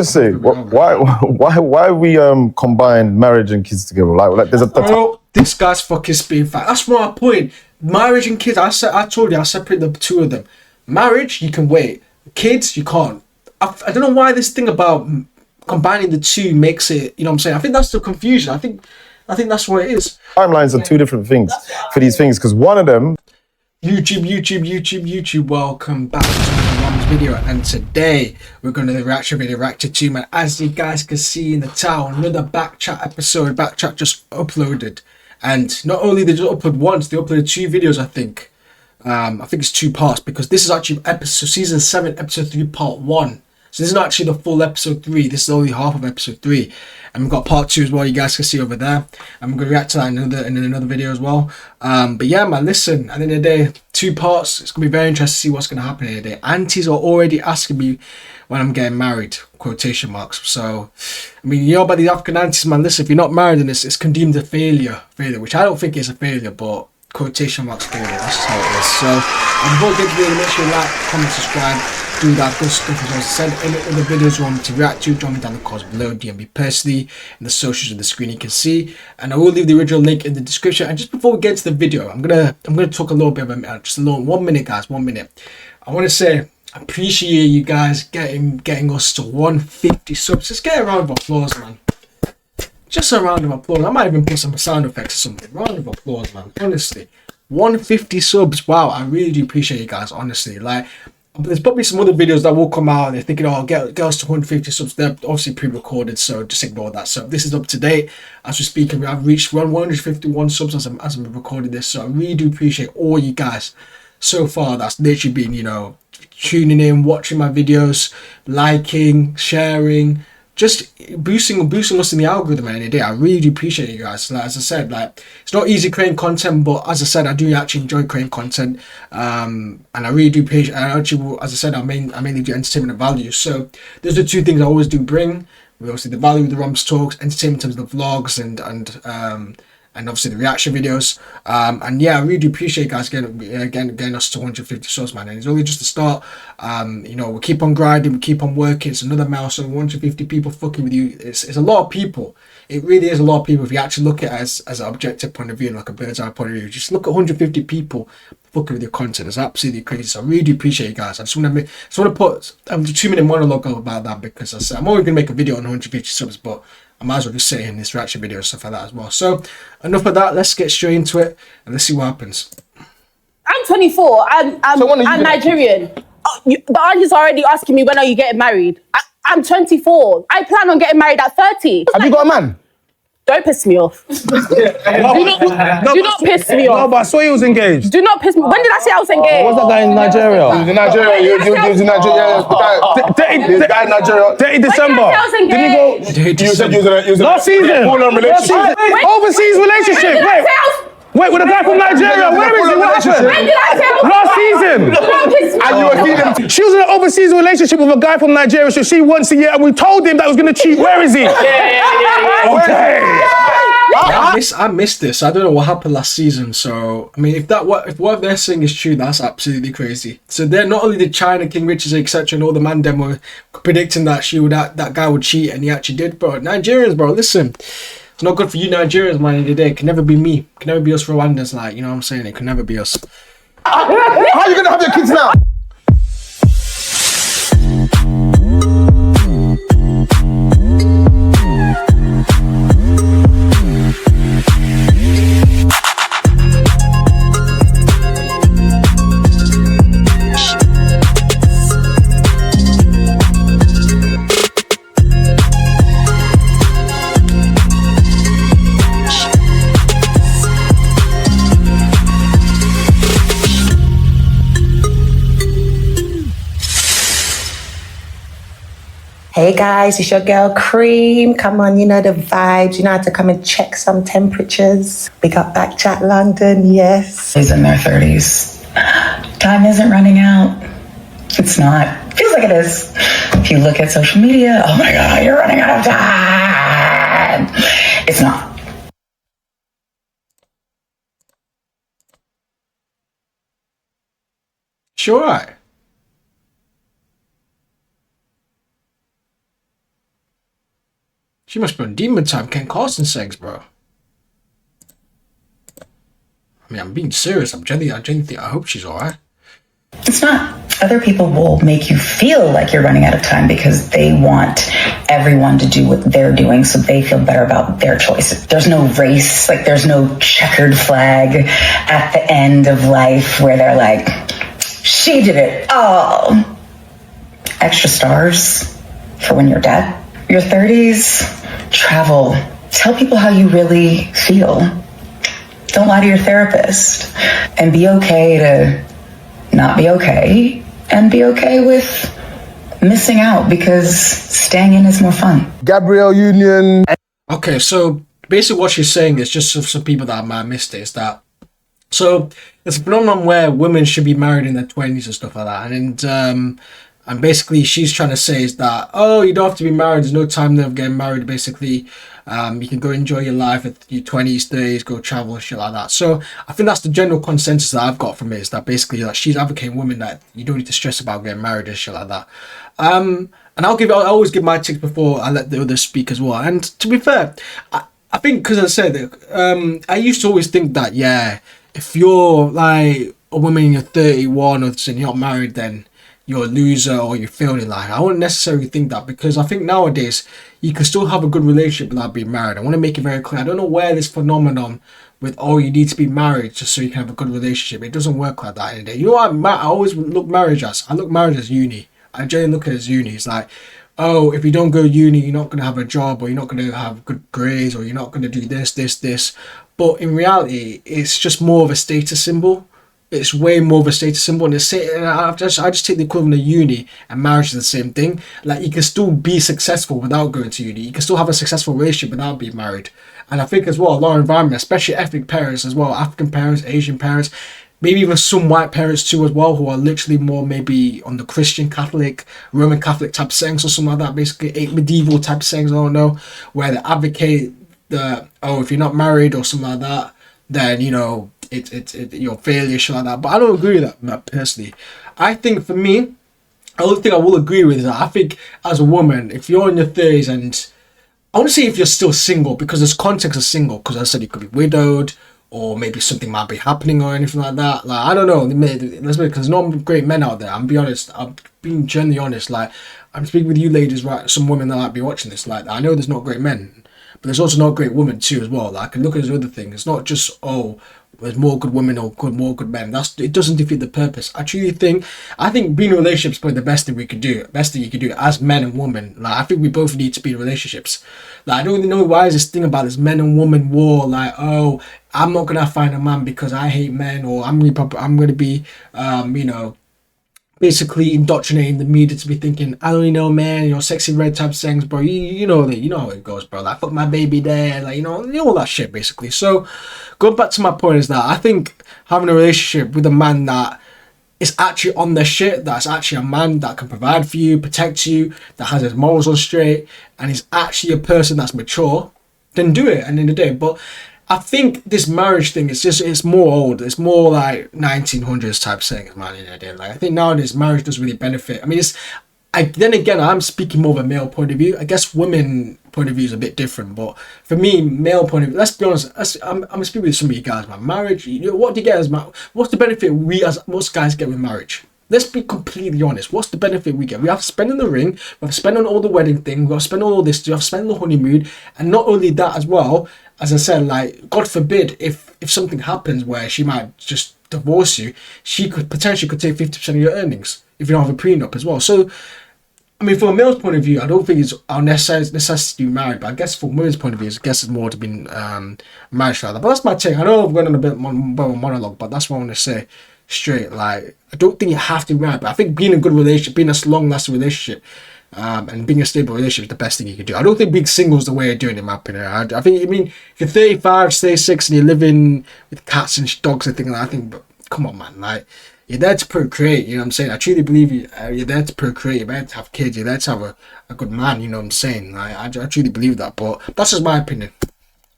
Just say, why we combine marriage and kids together? Like there's Bro, this guy's fucking spitting fact. That's my point. Marriage and kids, I told you, I separate the two of them. Marriage, you can wait. Kids, you can't. I don't know why this thing about combining the two makes it, you know what I'm saying? I think that's the confusion. I think that's what it is. Timelines are two different things for these things, because one of them... YouTube, welcome back to the Romz video, and today we're going to the reaction video reacted to, man. As you guys can see in the title, another BKCHAT episode. BKCHAT just uploaded, and not only did they just upload once, they uploaded 2 videos, I think. I think it's 2 parts, because this is actually season 7, episode 3, part 1. So this is not actually the full episode 3. This is only half of episode 3. And we've got part 2 as well, you guys can see over there. I'm going to react to that in another video as well. But yeah, man, listen, at the end of the day, 2 parts. It's going to be very interesting to see what's going to happen here today. Aunties are already asking me when I'm getting married, quotation marks. So, I mean, you know about the African aunties, man, listen, if you're not married, then it's condemned a failure, which I don't think is a failure, but quotation marks failure, that's just how it is. So, before we get to the video, make sure you like, comment, subscribe, do that good stuff as well. Send any other videos you want me to react to, drop me down the comments below, DM me personally, in the socials on the screen you can see, and I will leave the original link in the description. And just before we get to the video, I'm gonna talk a little bit about just a little 1 minute, guys, 1 minute. I want to say I appreciate you guys getting us to 150 subs. Just get a round of applause, man. Just a round of applause. I might even put some sound effects or something. Round of applause, man. Honestly, 150 subs. Wow, I really do appreciate you guys. Honestly, like, there's probably some other videos that will come out and they're thinking, oh, get us to 150 subs. They're obviously pre-recorded, so just ignore that. So this is up to date as we're speaking. I've reached 151 subs as I'm recording this, so I really do appreciate all you guys so far that's literally been, you know, tuning in, watching my videos, liking, sharing, just boosting us in the algorithm at the end of the day. I really do appreciate you guys. Like, as I said, like, it's not easy creating content, but as I said, I do actually enjoy creating content, and I really do appreciate. I actually, as I said, I mainly do entertainment and value. So those are 2 things I always do bring. We obviously the value of the Romz talks, entertainment in terms of the vlogs and obviously the reaction videos, and yeah, I really do appreciate you guys getting us to 150 subs, man. And it's only just the start. You know, we keep on grinding, we keep on working. It's another milestone. 150 people fucking with you. It's a lot of people. It really is a lot of people if you actually look at it as an objective point of view, like a bird's eye point of view. Just look at 150 people fucking with your content. It's absolutely crazy. So I really do appreciate you guys. I just want to put a 2-minute monologue about that, because I said I'm always gonna make a video on 150 subs, but I might as well just say in this reaction video and stuff like that as well. So enough of that. Let's get straight into it and let's see what happens. I'm 24. I'm Nigerian. Oh, the auntie's already asking me, when are you getting married? I'm 24. I plan on getting married at 30. Have you got a man? Don't piss me off. do not piss me off. No, but I saw you was engaged. Do not piss me. When did I say I was engaged? What's that guy in Nigeria? He was in Nigeria. He was in Nigeria. This guy in Nigeria. 30 December. Didn't you said you was in a last season. full-on relationship. Overseas relationship. Wait, with a guy from Nigeria. Where is he? What happened? When did I say last season. And you were feeling. She was in an overseas relationship with a guy from Nigeria, so she once a year, and we told him that was going to cheat. Where is he? Okay. I missed this. I don't know what happened last season. So I mean, if what they're saying is true, that's absolutely crazy. So they're not only did China, King Richard, etc., and all the man them were predicting that that guy would cheat, and he actually did, bro. Nigerians, bro, listen. It's not good for you Nigerians, man, in the day. It can never be me. It can never be us Rwandans, like, you know what I'm saying? It can never be us. How are you going to have your kids now? Hey guys, it's your girl Cream. Come on, you know the vibes. You know how to come and check some temperatures. We got BKCHAT London, yes. He's in their 30s. Time isn't running out. It's not. Feels like it is. If you look at social media, oh my God, you're running out of time. It's not. Sure. She must be on demon time. Ken Carson sex, bro. I mean, I'm being serious. I genuinely think, I hope she's alright. It's not. Other people will make you feel like you're running out of time because they want everyone to do what they're doing so they feel better about their choices. There's no race, like there's no checkered flag at the end of life where they're like, she did it all. Extra stars for when you're dead. Your 30s, travel. Tell people how you really feel. Don't lie to your therapist. And be okay to not be okay. And be okay with missing out because staying in is more fun. Gabrielle Union. Okay, so basically what she's saying is, just for some people that might have missed it, is that, so it's a phenomenon where women should be married in their 20s and stuff like that. And basically she's trying to say is that, oh, you don't have to be married. There's no time there of getting married, basically. You can go enjoy your life at your 20s, 30s, go travel and shit like that. So I think that's the general consensus that I've got from it, is that basically that she's advocating women that you don't need to stress about getting married and shit like that. And I always give my takes before I let the others speak as well. And to be fair, I think, because I said, I used to always think that, yeah, if you're like a woman in your 31 or you're not married, then you're a loser or you're failing in life. I wouldn't necessarily think that, because I think nowadays you can still have a good relationship without being married. I want to make it very clear. I don't know where this phenomenon with, oh, you need to be married just so you can have a good relationship. It doesn't work like that in the day. You know what I always look marriage as? I look marriage as uni. I generally look at it as uni. It's like, oh, if you don't go to uni, you're not going to have a job, or you're not going to have good grades, or you're not going to do this. But in reality, it's just more of a status symbol. It's way more of a status symbol, and I just take the equivalent of uni and marriage is the same thing. Like, you can still be successful without going to uni. You can still have a successful relationship without being married. And I think as well, a lot of environment, especially ethnic parents as well, African parents, Asian parents, maybe even some white parents too as well, who are literally more maybe on the Christian Catholic, Roman Catholic type settings or something like that, basically medieval type settings, I don't know, where they advocate the, oh, if you're not married or something like that, then, you know, you're a failure, shit like that. But I don't agree with that personally. I think for me, the only thing I will agree with is that I think as a woman, if you're in your 30s, and I want to say if you're still single, because there's context of single, because I said you could be widowed, or maybe something might be happening or anything like that. Like, I don't know. Because there's no great men out there. I'm be honest. I'm being genuinely honest. Like, I'm speaking with you ladies, right? Some women that might be watching this. Like, I know there's not great men, but there's also not great women too as well. Like, I can look at this other thing. It's not just, oh, there's more good women or more good men. It doesn't defeat the purpose. I think being in relationships is probably the best thing we could do. Best thing you could do as men and women. Like, I think we both need to be in relationships. Like, I don't really know why is this thing about this men and women war. Like, oh, I'm not gonna find a man because I hate men, or I'm gonna be, you know, basically indoctrinating the media to be thinking, I don't know, man, you know, sexy red type things, bro. You know how it goes, bro. Like, fuck my baby there, like, you know all that shit, basically. So, going back to my point is that I think having a relationship with a man that is actually on their shit, that's actually a man that can provide for you, protect you, that has his morals on straight, and is actually a person that's mature, then do it at the end of the day. But I think this marriage thing is it's more old. It's more like 1900s type thing, man. In the day, like, I think nowadays marriage doesn't really benefit. I mean, then again, I'm speaking more of a male point of view. I guess women point of view is a bit different, but for me, male point of view. Let's be honest. I'm speaking with some of you guys, man. Marriage. You know, what do you get as what's the benefit we as most guys get with marriage? Let's be completely honest. What's the benefit we get? We have to spend on the ring. We have to spend on all the wedding thing. We have to spend on all this. We have to spend on the honeymoon, and not only that as well. As I said, like, God forbid if something happens where she might just divorce you, she could potentially take 50% of your earnings if you don't have a prenup as well. So, I mean, from a male's point of view, I don't think it's our necessity to be married, but I guess from a woman's point of view, I guess it's more to be married like that. But that's my take. I know I've gone on a bit of a monologue, but that's what I want to say straight. Like, I don't think you have to be married, but I think being in a good relationship, being a long-lasting relationship, and being a stable relationship is the best thing you can do. I don't think being single is the way of doing it, in my opinion. I think, I mean, if you're 35, 36, and you're living with cats and dogs and things like that, I think, but come on, man, like, you're there to procreate, you know what I'm saying? I truly believe you're there to procreate, you're there to have kids, you're there to have a good man, you know what I'm saying? I truly believe that, but that's just my opinion.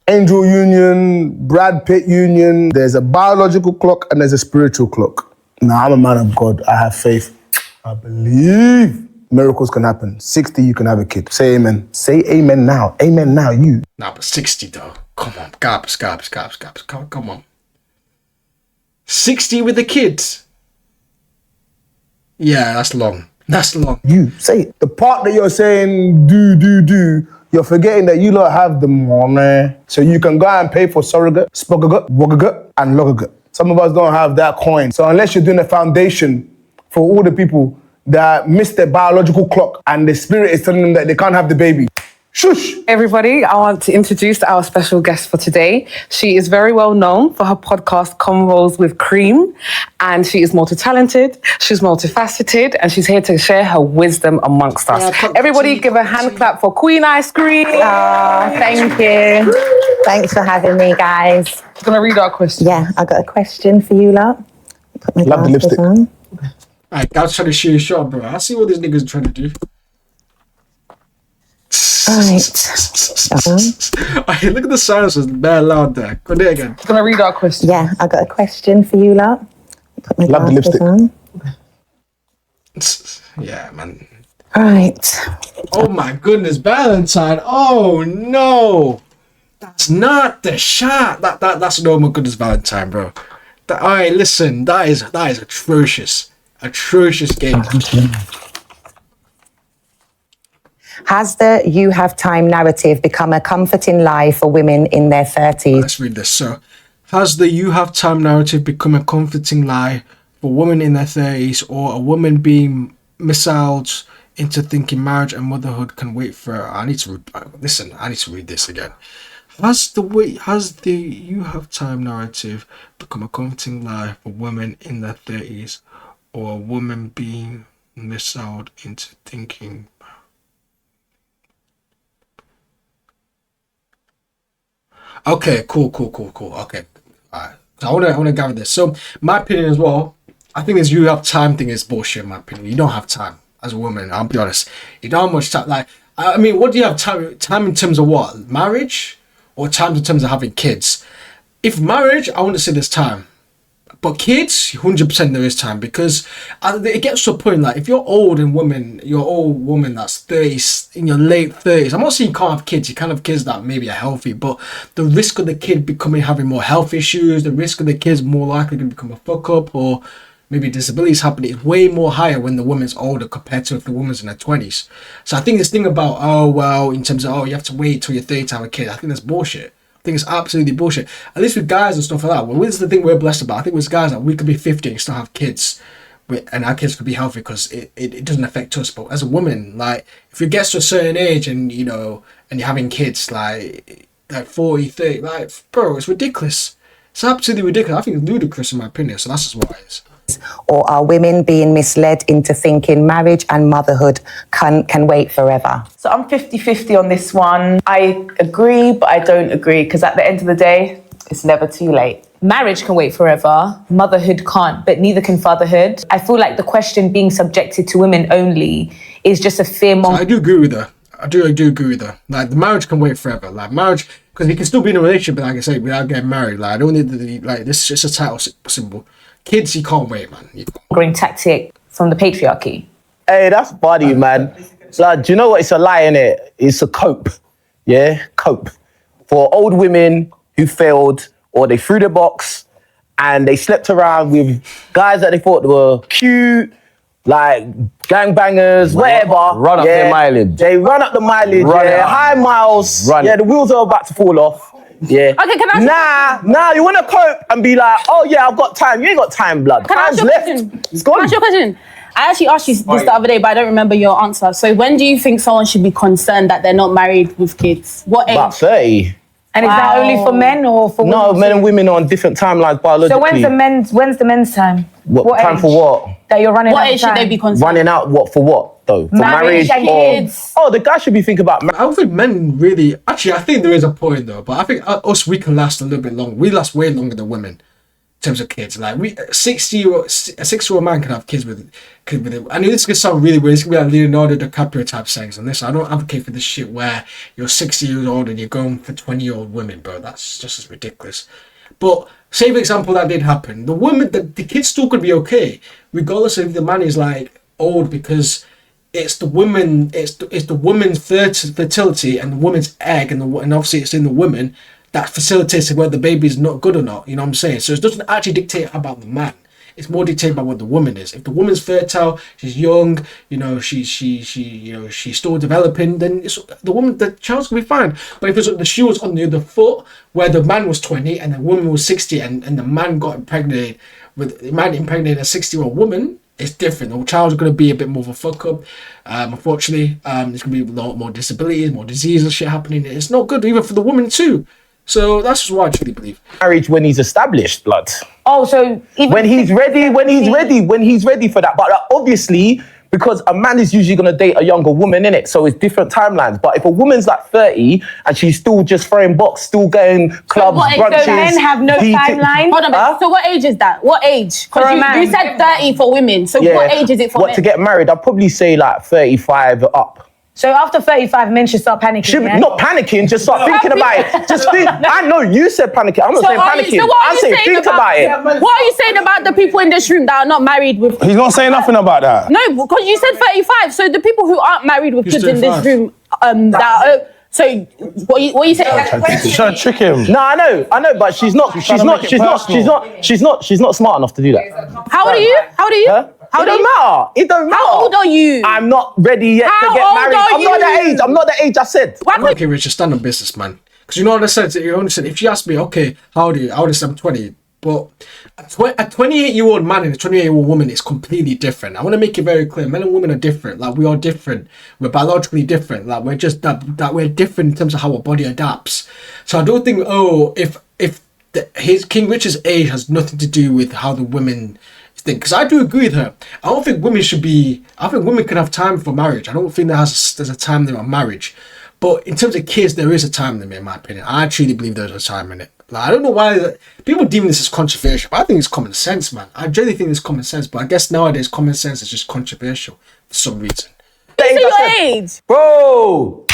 Angel Union, Brad Pitt Union, there's a biological clock and there's a spiritual clock. Now, I'm a man of God. I have faith. I believe miracles can happen. 60, you can have a kid. Say amen. Say amen now. Amen now, you. Nah, but 60 though. Come on, Gabs. Come on. 60 with the kids. Yeah, that's long. That's long. You say it. The part that you're saying do, you're forgetting that you lot have the money. So you can go and pay for surrogate, spogagut, wagagut, and logagut. Some of us don't have that coin. So unless you're doing a foundation for all the people that miss their biological clock and the spirit is telling them that they can't have the baby. Shush! Everybody, I want to introduce our special guest for today. She is very well known for her podcast Convos with Cream, and she is multi-talented, she's multifaceted, and she's here to share her wisdom amongst us. Everybody give a hand clap for Queen Ice Cream. Thank you. Thanks for having me, guys. I'm going to read our question. Yeah, I got a question for you lot. Put my Love the glasses lipstick. on. Alright, Gabs trying to shoot a shot, bro. I see what these niggas trying to do. Alright. Look at the silence, it's bare loud there. Go there again. I'm going to read our question. Yeah, I got a question for you lot. Put my Love the glasses lipstick. on. Yeah, man. Right. Oh my goodness, Valentine. Oh no. That's not the shot. That's no my goodness, Valentine, bro. Alright, listen, that is atrocious. Atrocious game. Has the you have time narrative become a comforting lie for women in their 30s? Let's read this. So, has the you have time narrative become a comforting lie for women in their 30s, or a woman being misled into thinking marriage and motherhood can wait for? I need to read this again. Has the you have time narrative become a comforting lie for women in their 30s, or a woman being misled into thinking? Okay, cool. Okay, alright. So I want to gather this. So my opinion as well, I think this you have time thing is bullshit. In my opinion, you don't have time as a woman. I'll be honest. You don't have much time. Like, I mean, what do you have time? Time in terms of what? Marriage, or time in terms of having kids? If marriage, I want to say there's time. But kids, 100% there is time, because it gets to a point like if you're old woman that's 30s, in your late 30s. I'm not saying you can't have kids. You can have kids that maybe are healthy, but the risk of the kid having more health issues, the risk of the kid's more likely to become a fuck up, or maybe disabilities happening, is way more higher when the woman's older compared to if the woman's in her 20s. So I think this thing about, in terms of, you have to wait till you're 30 to have a kid, I think that's bullshit. I think it's absolutely bullshit. At least with guys and stuff like that. Well, this is the thing we're blessed about. I think with guys, that we could be 50 and still have kids, and our kids could be healthy because it doesn't affect us. But as a woman, like, if you get to a certain age and you're having kids like 40, 30, like, bro, it's ridiculous. It's absolutely ridiculous. I think it's ludicrous in my opinion. So that's just what it is. Or are women being misled into thinking marriage and motherhood can wait forever? So I'm 50-50 on this one. I agree, but I don't agree, because at the end of the day, it's never too late. Marriage can wait forever, motherhood can't, but neither can fatherhood. I feel like the question being subjected to women only is just a fear. So I do agree with her. I do agree with her. Like, the marriage can wait forever. Like, marriage, because you can still be in a relationship, but like I say, without getting married. Like, I don't need this is just a title symbol. Kids, you can't wait, man. Growing tactic from the patriarchy. Hey, that's funny, man. Like, do you know what? It's a lie, innit? It's a cope. Yeah, cope. For old women who failed, or they threw the box and they slept around with guys that they thought were cute, like gangbangers, whatever. Run up their mileage. They run up the mileage, high miles. Yeah, the wheels are about to fall off. Yeah. Okay, can I Nah, you want to cope and be like, oh yeah, I've got time. You ain't got time, blood. Can I ask Time's you a left. question? It's gone. Can I ask you a question? I actually asked you this the other day, but I don't remember your answer. So when do you think someone should be concerned that they're not married with kids? What age? About 30. And is that only for men or for women? No, men and women are on different timelines biologically. So when's the men's time? What time age? for what? That you're running What out age should they be concerned? Running out what for what though? For Marriage and or kids. the guy should be thinking about I don't think men really. Actually, I think there is a point though, but I think us, we can last a little bit longer. We last way longer than women in terms of kids. Like, a 6-year-old man can have kids with it. I know this is gonna sound really weird. It's gonna be like Leonardo DiCaprio type sayings on this. I don't advocate for this shit where you're 60 years old and you're going for 20-year-old women, bro. That's just as ridiculous. But say for example that did happen, the kids still could be okay, regardless if the man is like old, because it's the woman, it's the woman's fertility and the woman's egg, and obviously it's in the woman that facilitates whether the baby is not good or not. You know what I'm saying? So it doesn't actually dictate about the man. It's more dictated by what the woman is. If the woman's fertile, she's young, you know, she's still developing, then it's the child's gonna be fine. But if the shoe was on the other foot, where the man was 20 and the woman was 60, and the man got impregnated with the man impregnated a 60-year-old woman, it's different. The child's gonna be a bit more of a fuck up. Unfortunately, there's gonna be a lot more disabilities, more disease and shit happening. It's not good even for the woman too. So that's just what I truly believe. Marriage when he's established, blood. Oh, so even when he's ready for that. But obviously, because a man is usually going to date a younger woman, innit? So it's different timelines. But if a woman's like 30 and she's still just throwing box, still going clubs, brunches... So men have no timeline? Hold on a minute. So what age is that? What age? Because you said 30 for women. So what age is it for men? To get married, I'd probably say like 35 up. So after 35, men should start panicking. Not panicking, just start thinking about it. Just think. I know you said panicking. I'm not saying panicking. I'm saying think about it. What are you saying about the people in this room that are not married with? He's not saying nothing about that. No, because you said 35. So the people who aren't married with kids in this room, so what you saying? She's trying to trick him. No, I know, but she's not smart enough to do that. How old are you? Huh? It don't matter. It don't matter. How old are you? I'm not ready yet to get married. I'm not that age. I said. Okay, Richard, stand on business, man. Because you know what I said. You understand? If she asked me, okay, how old are you? I would say I'm 20. But a 28-year-old man and a 28-year-old woman is completely different. I want to make it very clear. Men and women are different. Like, we are different. We're biologically different. Like, we're just that we're different in terms of how our body adapts. So I don't think, his King Richard's age has nothing to do with how the women think. Because I do agree with her. I don't think women can have time for marriage. I don't think there's a time limit on marriage. But in terms of kids, there is a time limit, in my opinion. I truly believe there's a time limit. Like, I don't know why people deem this as controversial, but I think it's common sense, man. I generally think it's common sense, but I guess nowadays common sense is just controversial for some reason. Say your age. Bro,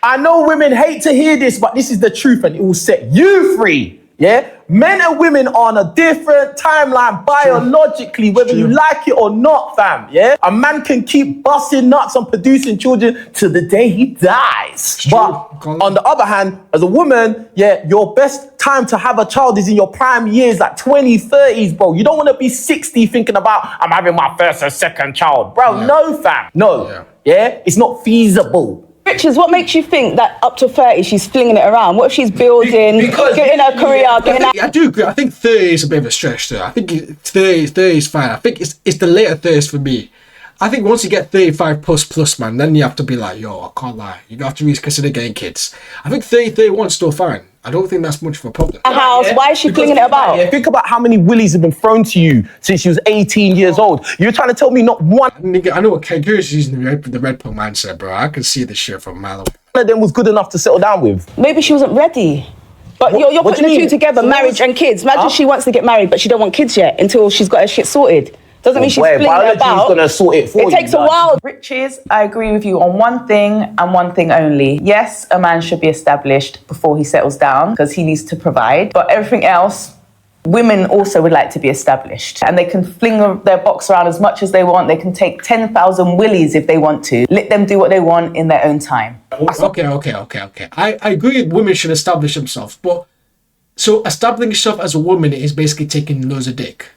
I know women hate to hear this, but this is the truth and it will set you free. Yeah? Men and women are on a different timeline biologically, whether you like it or not, fam. Yeah? A man can keep busting nuts on producing children till the day he dies. But on the other hand, as a woman, your best time to have a child is in your prime years, like 20s, 30s, bro. You don't want to be 60 thinking about, I'm having my first or second child. Bro, no, fam. No. Yeah? It's not feasible. Richards, what makes you think that up to 30 she's flinging it around? What if she's building, getting her career, I do agree. I think 30 is a bit of a stretch there. I think 30 is fine. I think it's the later 30s for me. I think once you get 35 plus, man, then you have to be like, yo, I can't lie. You have to reconsider getting kids. I think 30, 31 is still fine. I don't think that's much of a problem. House, why is she flinging it about? Think about how many willies have been thrown to you since she was 18 years old. You're trying to tell me not one. I know what Kagura is using the red pill mindset, bro. I can see this shit from a mile away. One of them was good enough to settle down with. Maybe she wasn't ready. But you're putting the two together, marriage and kids. Imagine she wants to get married, but she don't want kids yet until she's got her shit sorted. Doesn't mean she's flinging it about. Gonna sort it for you. It takes a while. Riches, I agree with you on one thing and one thing only. Yes, a man should be established before he settles down because he needs to provide. But everything else, women also would like to be established. And they can fling their box around as much as they want. They can take 10,000 willies if they want to. Let them do what they want in their own time. Okay. I agree that women should establish themselves. But so establishing yourself as a woman is basically taking loads of dick.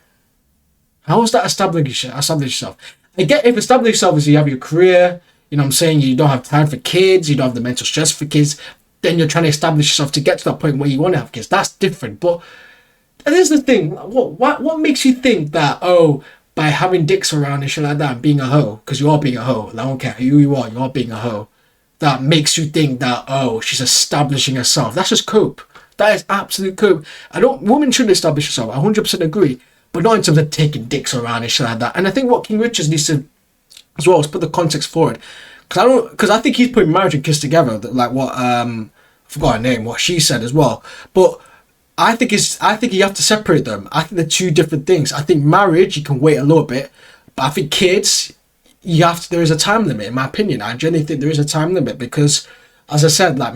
How is that establish yourself? I get if establish yourself is you have your career, you know what I'm saying, you don't have time for kids, you don't have the mental stress for kids, then you're trying to establish yourself to get to that point where you want to have kids. That's different. But here's the thing, what makes you think that, by having dicks around and shit like that and being a hoe, because you are being a hoe, I don't care who you are being a hoe, that makes you think that, she's establishing herself. That's just cope. That is absolute cope. Women shouldn't establish herself. I 100% agree. But not in terms of taking dicks around and shit like that. And I think what King Richards needs to, as well, is put the context forward. Because I think he's putting marriage and kiss together, like what I forgot her name, what she said as well. But I think you have to separate them. I think they're two different things. I think marriage you can wait a little bit, but I think kids there is a time limit. In my opinion, I genuinely think there is a time limit because, as I said, like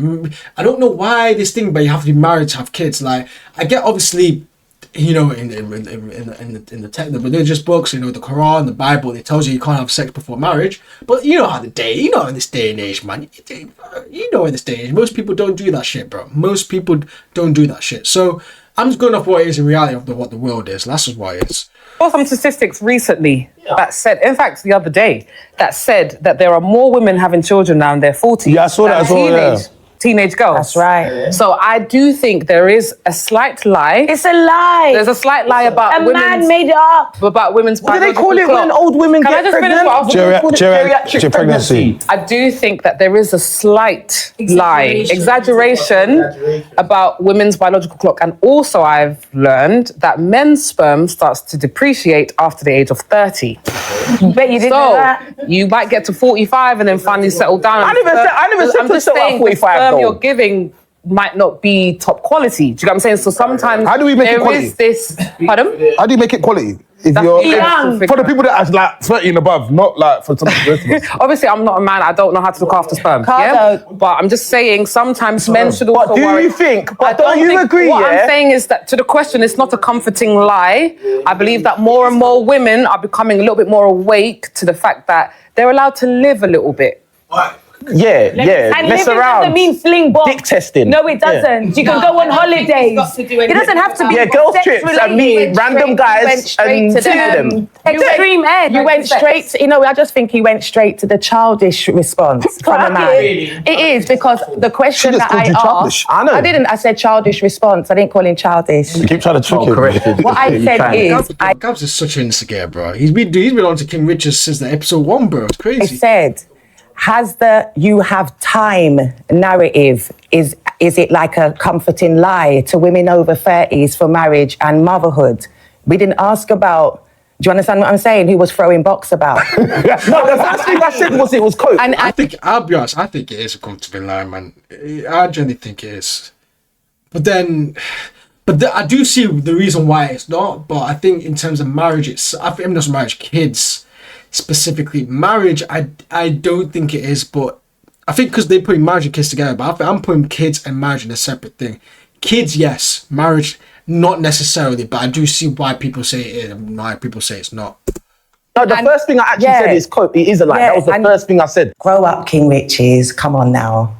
I don't know why this thing, but you have to be married to have kids. Like I get obviously. you know, in the religious books, you know, the Quran, the Bible, it tells you can't have sex before marriage. But you know how you know, in this day and age, man, you know, in this day and age, most people don't do that shit, bro. Most people don't do that shit. So I'm just going off what it is in reality of what the world is. That's just what it is. I saw some statistics recently that said, in fact, the other day, that said that there are more women having children now in their 40s. Yeah, I saw that as well. Teenage girls. That's right. Yeah. So I do think there is a slight lie. It's a lie. There's a slight lie about women's... A man made it up. About women's What do they call it when old women get pregnant? Geriatric pregnancy. I do think that there is a slight exaggeration about women's biological clock. And also I've learned that men's sperm starts to depreciate after the age of 30. Bet you didn't know that. You might get to 45 and then finally settle down. I never said to settle at 45. You're giving might not be top quality. Do you get what I'm saying? So sometimes how do we make it quality? There is this. Pardon? How do you make it quality? If you're for the people that are like 30 and above, not like for some of the rest of us. Obviously, I'm not a man. I don't know how to look after sperm. But I'm just saying sometimes men should also. But do worry. you think? But don't you agree? What I'm saying is that to the question, it's not a comforting lie. I believe that more and more women are becoming a little bit more awake to the fact that they're allowed to live a little bit. Yeah. And mess living around. doesn't mean fling bombs. Dick testing. No, it doesn't. You can go on holidays. It doesn't have to be. Yeah, girls trips and meet random guys and see them. Extreme end. You went straight to, I just think he went straight to the childish response from a man. Really? It is because the question that I asked, I didn't. I said childish response. I didn't call him childish. You keep trying to trick him. What I said is, Gabs is such an instigator, bro. He's been on to King Richard since the episode 1, bro. It's crazy. I said, has the you have time narrative, is it like a comforting lie to women over 30s for marriage and motherhood? We didn't ask about, do you understand what I'm saying? Who was throwing box about? No, the first thing I said was it was coke. And I'll be honest, I think it is a comforting lie, man. I genuinely think it is. But I do see the reason why it's not. But I think in terms of marriage, I think not marriage, kids specifically. Marriage, I don't think it is. But I think because they're putting marriage and kids together. But I'm putting kids and marriage in a separate thing. Kids, yes. Marriage, not necessarily. But I do see why people say it is and why people say it's not. No, the first thing I actually said is cope. It is a lie. That was the first thing I said. Grow up, King Richies. Come on now.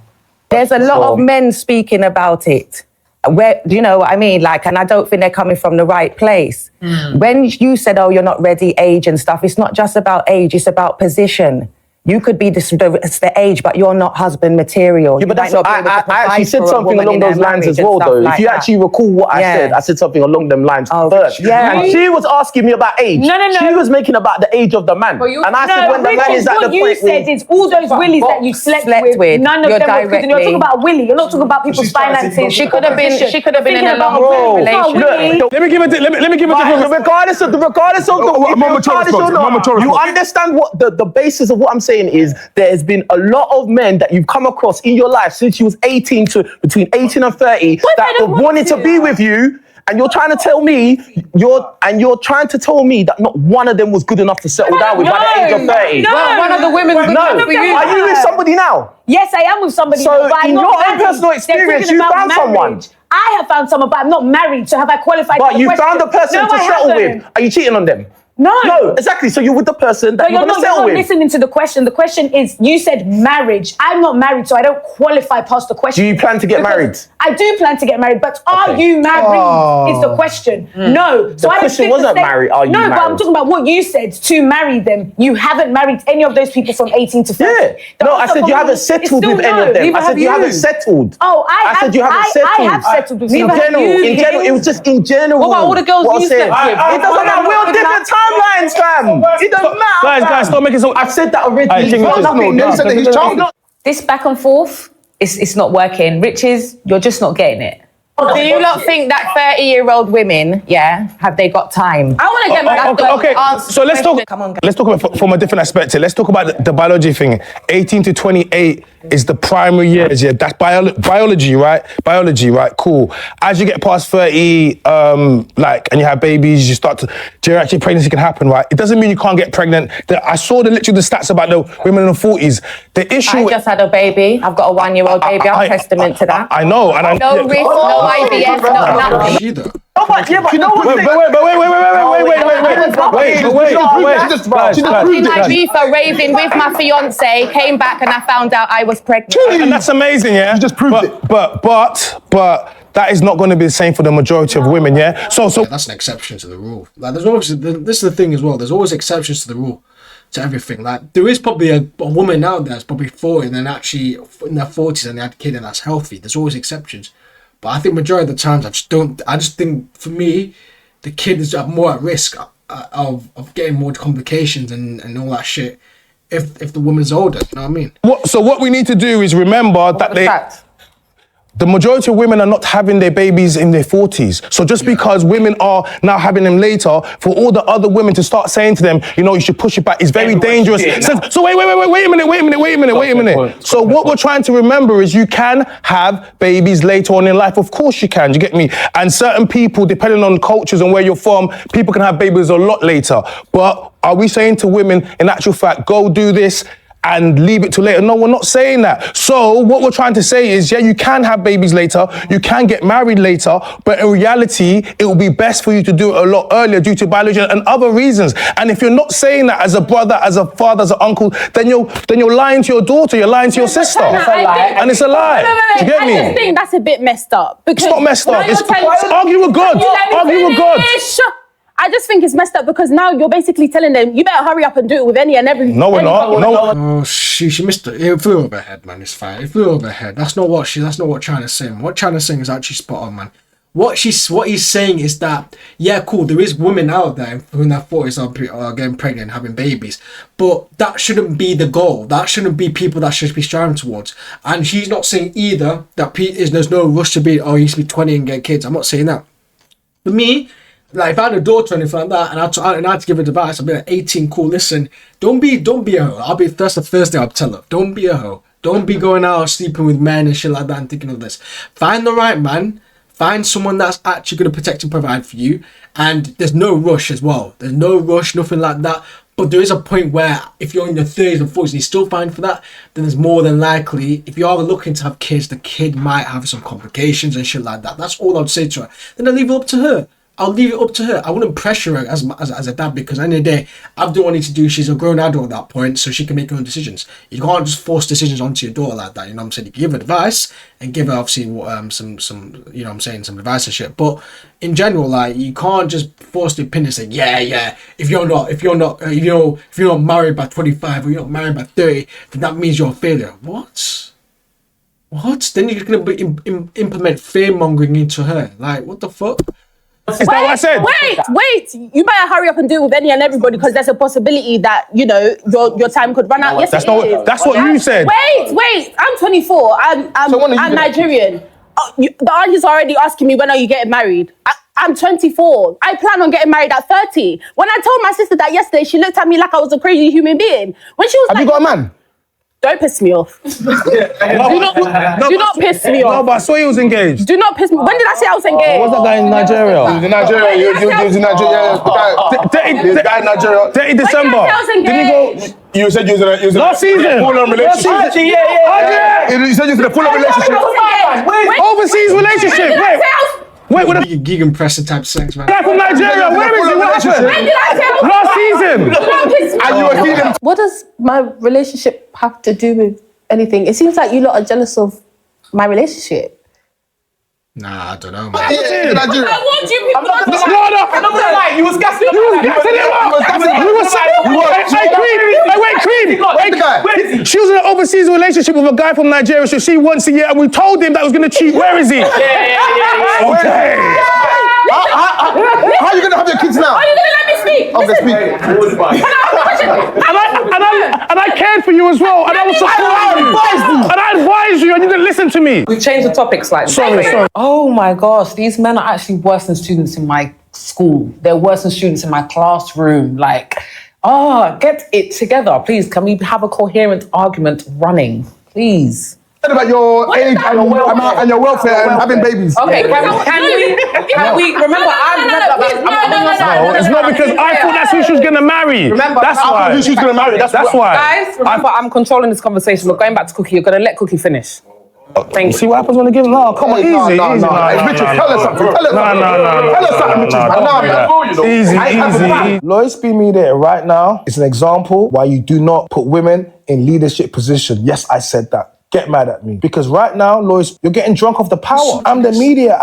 There's a lot of men speaking about it. Where, do you know what I mean? Like, and I don't think they're coming from the right place. When you said, oh, you're not ready, age and stuff, it's not just about age, it's about position. You could be the age, but you're not husband material. Yeah, but I actually said something along those lines as well, though. If you actually recall what I said something along them lines first. Yeah. And she was asking me about age. No. She was making about the age of the man. And I said, when the man is at the point. What you said is all those willies that you slept with, none of them were prison. You're talking about Willie. You're not talking about people's finances. She could have been in a long relationship. Let me give it different. Regardless of you understand what the basis of what I'm saying is. There has been a lot of men that you've come across in your life since you was between 18 and 30 that have wanted to be with you, and you're trying to tell me that not one of them was good enough to settle down with by the age of 30. Well, one of the women was good enough for you. Are you with somebody now? Yes, I am with somebody. So in your own personal experience, you found someone. I have found someone, but I'm not married. So have I qualified? But you found a person to settle with. Are you cheating on them? No, exactly. So you're with the person that you're going to settle with. You're not listening to the question. The question is, you said marriage. I'm not married, so I don't qualify past the question. Do you plan to get married? I do plan to get married, but are you married is the question. No. So the question wasn't married, are you married? No, but I'm talking about what you said, to marry them. You haven't married any of those people from 18 to 30. Yeah. No, I said you haven't settled with any of them. I said you haven't settled. Oh, I said you haven't settled. I have settled with in general. It was just in general. What about all the girls you slept with? It doesn't matter. We're on different timelines, fam. It doesn't matter. Guys, stop making so. I've said that already. This back and forth, it's not working. Riches, you're just not getting it. Do you not think that 30-year-old women, have they got time? I want to get Okay, so let's talk. Let's talk about from a different aspect. Let's talk about the biology thing. 18 to 28 is the primary years. Yeah, that's biology, right? Biology, right? Cool. As you get past 30, and you have babies, you start to geriatric pregnancy can happen, right? It doesn't mean you can't get pregnant. I saw the stats about the women in the 40s. The issue. I just had a baby. I've got a 1-year-old baby. I'm testament to that. I know, and no risk, no IVF, no nothing. No, but yeah, but you know what? Wait. She just proved My it. beef for raving with my fiance, came back and I found out I was pregnant. And that's amazing, yeah? You just proved it. But that is not going to be the same for the majority of women, yeah? So That's an exception to the rule. Like, there's obviously, this is the thing as well, there's always exceptions to the rule, to everything. Like, there is probably a woman out there that's probably 40 and then actually in their 40s and they had a kid and that's healthy. There's always exceptions. But I think majority of the times, I just think, for me, the kid is more at risk of getting more complications and all that shit if the woman's older, you know what I mean? So what we need to do is remember that the majority of women are not having their babies in their 40s. So just because women are now having them later, for all the other women to start saying to them, you know, you should push it back, it's very dangerous. So wait a minute. So what we're trying to remember is you can have babies later on in life. Of course you can, you get me? And certain people, depending on cultures and where you're from, people can have babies a lot later. But are we saying to women, in actual fact, go do this and leave it till later? No, we're not saying that. So what we're trying to say is, yeah, you can have babies later, you can get married later, but in reality, it will be best for you to do it a lot earlier due to biology and other reasons. And if you're not saying that as a brother, as a father, as an uncle, then you're lying to your daughter, you're lying to your sister. And it's a lie. Do you get me? I just think that's a bit messed up. Because it's not messed up. It's argue with God. Argue with God. I just think it's messed up because now you're basically telling them, you better hurry up and do it with any and every. No, we're not. No. Oh, she missed it. It flew over her head, man. It's fine. It flew over her head. That's not what China's saying. What China's saying is actually spot on, man. What he's saying is that, yeah, cool, there is women out there who in their 40s are getting pregnant and having babies, but that shouldn't be the goal. That shouldn't be people that should be striving towards. And she's not saying either that there's no rush to be, you need to be 20 and get kids. I'm not saying that. For me, like, if I had a daughter or anything like that, and I had to give advice, I'd be like, 18, cool, listen, don't be a hoe. That's the first thing I'll tell her. Don't be a hoe. Don't be going out sleeping with men and shit like that and thinking of this. Find the right man. Find someone that's actually going to protect and provide for you. And there's no rush as well. There's no rush, nothing like that. But there is a point where if you're in your 30s and 40s and you're still fine for that, then there's more than likely, if you are looking to have kids, the kid might have some complications and shit like that. That's all I'd say to her. Then I'll leave it up to her. I wouldn't pressure her as a dad, because at the end of the day, I've done what I need to do. She's a grown adult at that point, so she can make her own decisions. You can't just force decisions onto your daughter like that, you know what I'm saying? You can give advice and give her obviously some you know what I'm saying, some advice and shit. But in general, like, you can't just force the opinion and say, yeah, if you're not married by 25 or you're not married by 30, then that means you're a failure. What? Then you're gonna implement fear mongering into her. Like, what the fuck? Is that what I said? Wait! You better hurry up and do it with any and everybody, because there's a possibility that, you know, your time could run out. Yes, that's what you said. Wait! I'm 24. I'm Nigerian. The auntie's already asking me, when are you getting married? I'm 24. I plan on getting married at 30. When I told my sister that yesterday, she looked at me like I was a crazy human being. When she was Have you got a man? Don't piss me off. Do not piss me off. No, but I saw he was engaged. Do not piss me. When did I say I was engaged? What's that guy in Nigeria? He was in Nigeria. He was in Nigeria. The guy in Nigeria. 30 December. Did he go? You said you was in a Last season. full-on relationship. Yeah. You said you was in a full-on relationship. Overseas relationship. Wait, what a Gegan Preston type sex, man. guy from Nigeria. Where is he? What happened? When did I say Last season. And you were feeling. What does my relationship have to do with anything? It seems like you lot are jealous of my relationship. Nah, I don't know, man. Yeah, Nigeria. I want you people to I'm not gonna lie, you was gassing him up. Creed. She was in an overseas relationship with a guy from Nigeria, so she once a year, and we told him that was going to cheat. Where is he? Yeah. Okay. How are you going to have your kids now? Are you going to let me speak? Okay, speak. And I cared for you as well, and I was supporting you. And I advised you, and you didn't listen to me. We've changed the topic slightly. Sorry. Oh my gosh, these men are actually worse than students in my school. They're worse than students in my classroom. Like, get it together. Please, can we have a coherent argument running? Please. About your age and your welfare and having babies. Okay, can we remember? No, it's not because I thought that's who she was going to marry. Remember, that's why. Who she was going to marry. That's why. Guys, remember, I'm controlling this conversation. We're going back to Cookie. You're going to let Cookie finish. Thank you. See what happens when they give? No, come on, easy, easy. Hey, Richard, tell us something. Tell us something, Richard. Easy. Lois be me there right now. It's an example why you do not put women in leadership position. Yes, I said that. Get mad at me. Because right now, Lois, you're getting drunk off the power. I'm the media.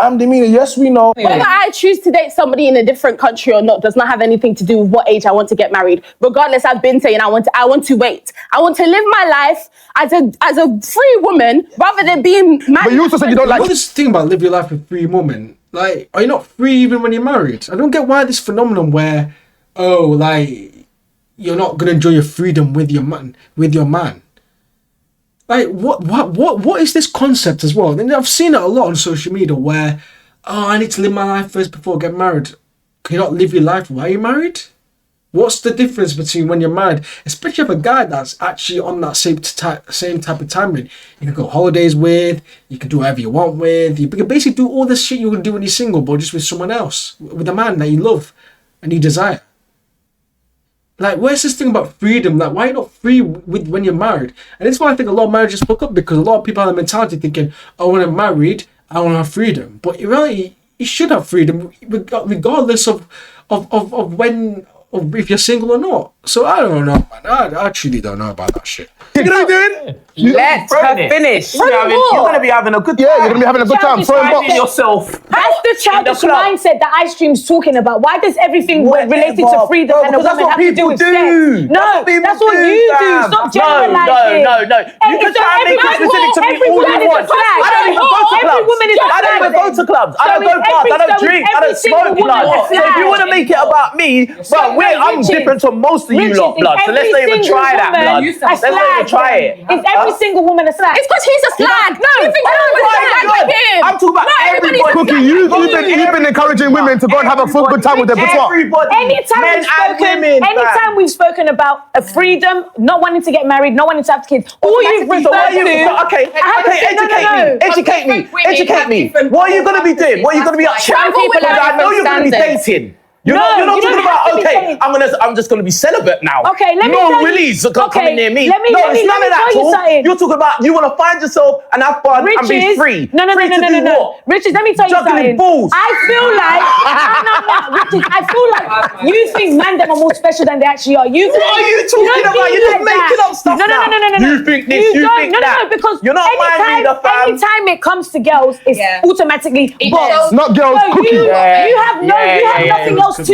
Yes, we know. Whether I choose to date somebody in a different country or not does not have anything to do with what age I want to get married. Regardless, I've been saying I want to wait. I want to live my life as a free woman rather than being married. But you also said you don't like... What this thing about live your life with free woman? Like, are you not free even when you're married? I don't get why this phenomenon where, you're not gonna enjoy your freedom with your man. Like, what is this concept as well? And I've seen it a lot on social media where, I need to live my life first before I get married. Can you not live your life while you're married? What's the difference between when you're married, especially if a guy that's actually on that same type of timeline? You can go holidays with, you can do whatever you want with, you can basically do all this shit you can do when you're single, but just with someone else, with a man that you love and you desire. Like, where's this thing about freedom? Like, why are you not free when you're married? And this is why I think a lot of marriages fuck up, because a lot of people have the mentality thinking, when I'm married, I want to have freedom. But in reality, you should have freedom regardless of when, or if you're single or not. So I don't know, man. I truly don't know about that shit. You know what I'm doing? Let her finish. You're going to be having a good time. Yeah, you're going to be having a good time. Throwing box. Yourself. That's the childish mindset that Ice Cream's talking about. Why does everything related to freedom and a woman have to do with sex? No, that's what you do. Stop generalizing. No. You can try and make it specific to me all you want. I don't even go to clubs. I don't go bars. I don't drink. I don't smoke blood. So if you want to make it about me, I'm different to most of you lot, blood. So let's not even try that, blood. Let's not even try it. Is every single woman a slag? It's because he's a slag. No, you think I'm talking about everybody. Cookie, you've been encouraging women to go and have a full good time with their boudoir. Anytime we've spoken about a freedom, not wanting to get married, not wanting to have kids, all you've referred to... Okay, educate me. What are you going to be doing? What are you going to be up to? I know you're going to be dating. You're not talking about, I'm just going to be celibate now. Okay, let me tell you. No willies are coming near me. It's none of that talk. You're talking about you want to find yourself and have fun and be free. No. Richard, let me tell you something. Balls. I feel like, Richard, I feel like you think man them are more special than they actually are. What are you talking about? You're just making up stuff now. No. You think this, you think that. No, because you're not my leader, fam. anytime it comes to girls, it's automatically boss. Not girls, Cookie. You have nothing else to do.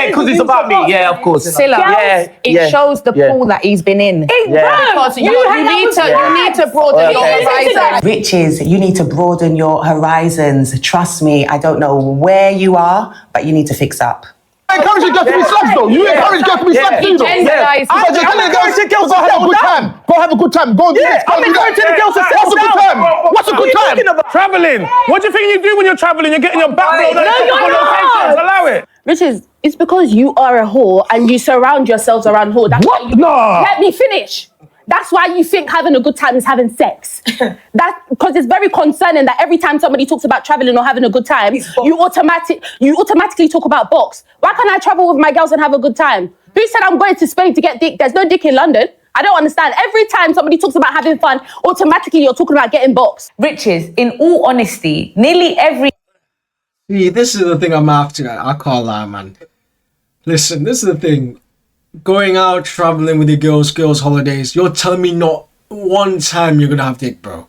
Because it's about me. Yeah, of course. It shows the pool that he's been in. Because you need to broaden your horizons. Riches, you need to broaden your horizons. Trust me, I don't know where you are, but you need to fix up. You encourage girls to be slugs though. You encourage girls to be slugs too though. I'm encouraging girls to have a good time. Go have a good time. Go and do this. I'm encouraging the girls to settle down. What's a good time? Traveling. What do you think you do when you're traveling? You're getting your back blown out of locations. Allow it. Richard, it's because you are a whore and you surround yourselves around whore. That's What? No. Let me finish. That's why you think having a good time is having sex. That's because it's very concerning that every time somebody talks about traveling or having a good time, you automatically talk about box. Why can't I travel with my girls and have a good time? Who said I'm going to Spain to get dick? There's no dick in London. I don't understand. Every time somebody talks about having fun, automatically you're talking about getting box. Riches, in all honesty, nearly every... See, this is the thing I'm after. I can't lie, man. Listen, this is the thing. Going out, traveling with your girls holidays, you're telling me not one time you're going to have dick, bro.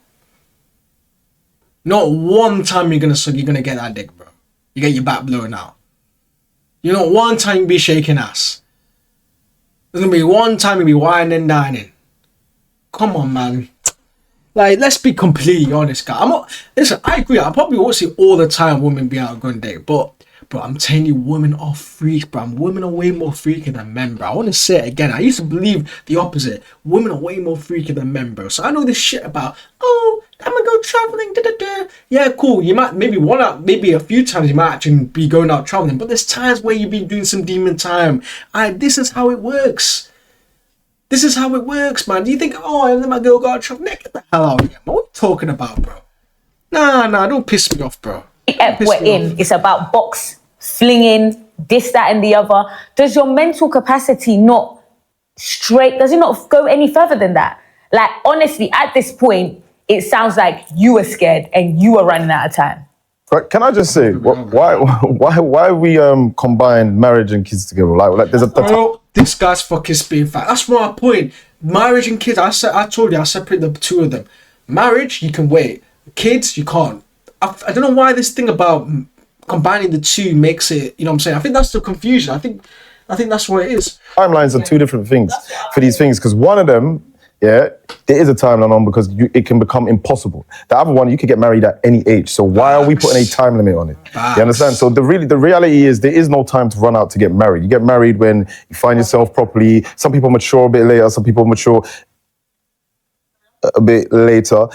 Not one time you're going to get that dick, bro. You get your back blown out. You know, one time you be shaking ass. There's going to be one time you be whining and dining. Come on, man. Like, let's be completely honest, guy. Listen, I agree. I probably won't see all the time women be out going date, but bro, I'm telling you, women are freaks, bro. Women are way more freaky than men, bro. I want to say it again. I used to believe the opposite. Women are way more freaky than men, bro. So I know this shit about, I'm gonna go traveling, Yeah, cool. You might maybe a few times you might actually be going out traveling, but there's times where you've been doing some demon time. This is how it works. This is how it works, man. Do you think, I let my girl go out traveling? Get the hell out of here, man. What are you talking about, bro? Nah, don't piss me off, bro. It's about box, flinging, this, that, and the other. Does your mental capacity does it not go any further than that? Like, honestly, at this point, it sounds like you were scared and you were running out of time. But can I just say, why we combine marriage and kids together? Like there's Bro, this guy's fucking spitting fact. That's my point. Marriage and kids, I told you, I separate the two of them. Marriage, you can wait. Kids, you can't. I don't know why this thing about combining the two makes it, you know what I'm saying? I think that's the confusion. I think that's what it is. Timelines are two different things for these things, because one of them, there is a timeline on because it can become impossible. The other one, you could get married at any age. So why are we putting a time limit on it? You understand? So the reality is there is no time to run out to get married. You get married when you find yourself properly. Some people mature a bit later. Some people mature a bit later.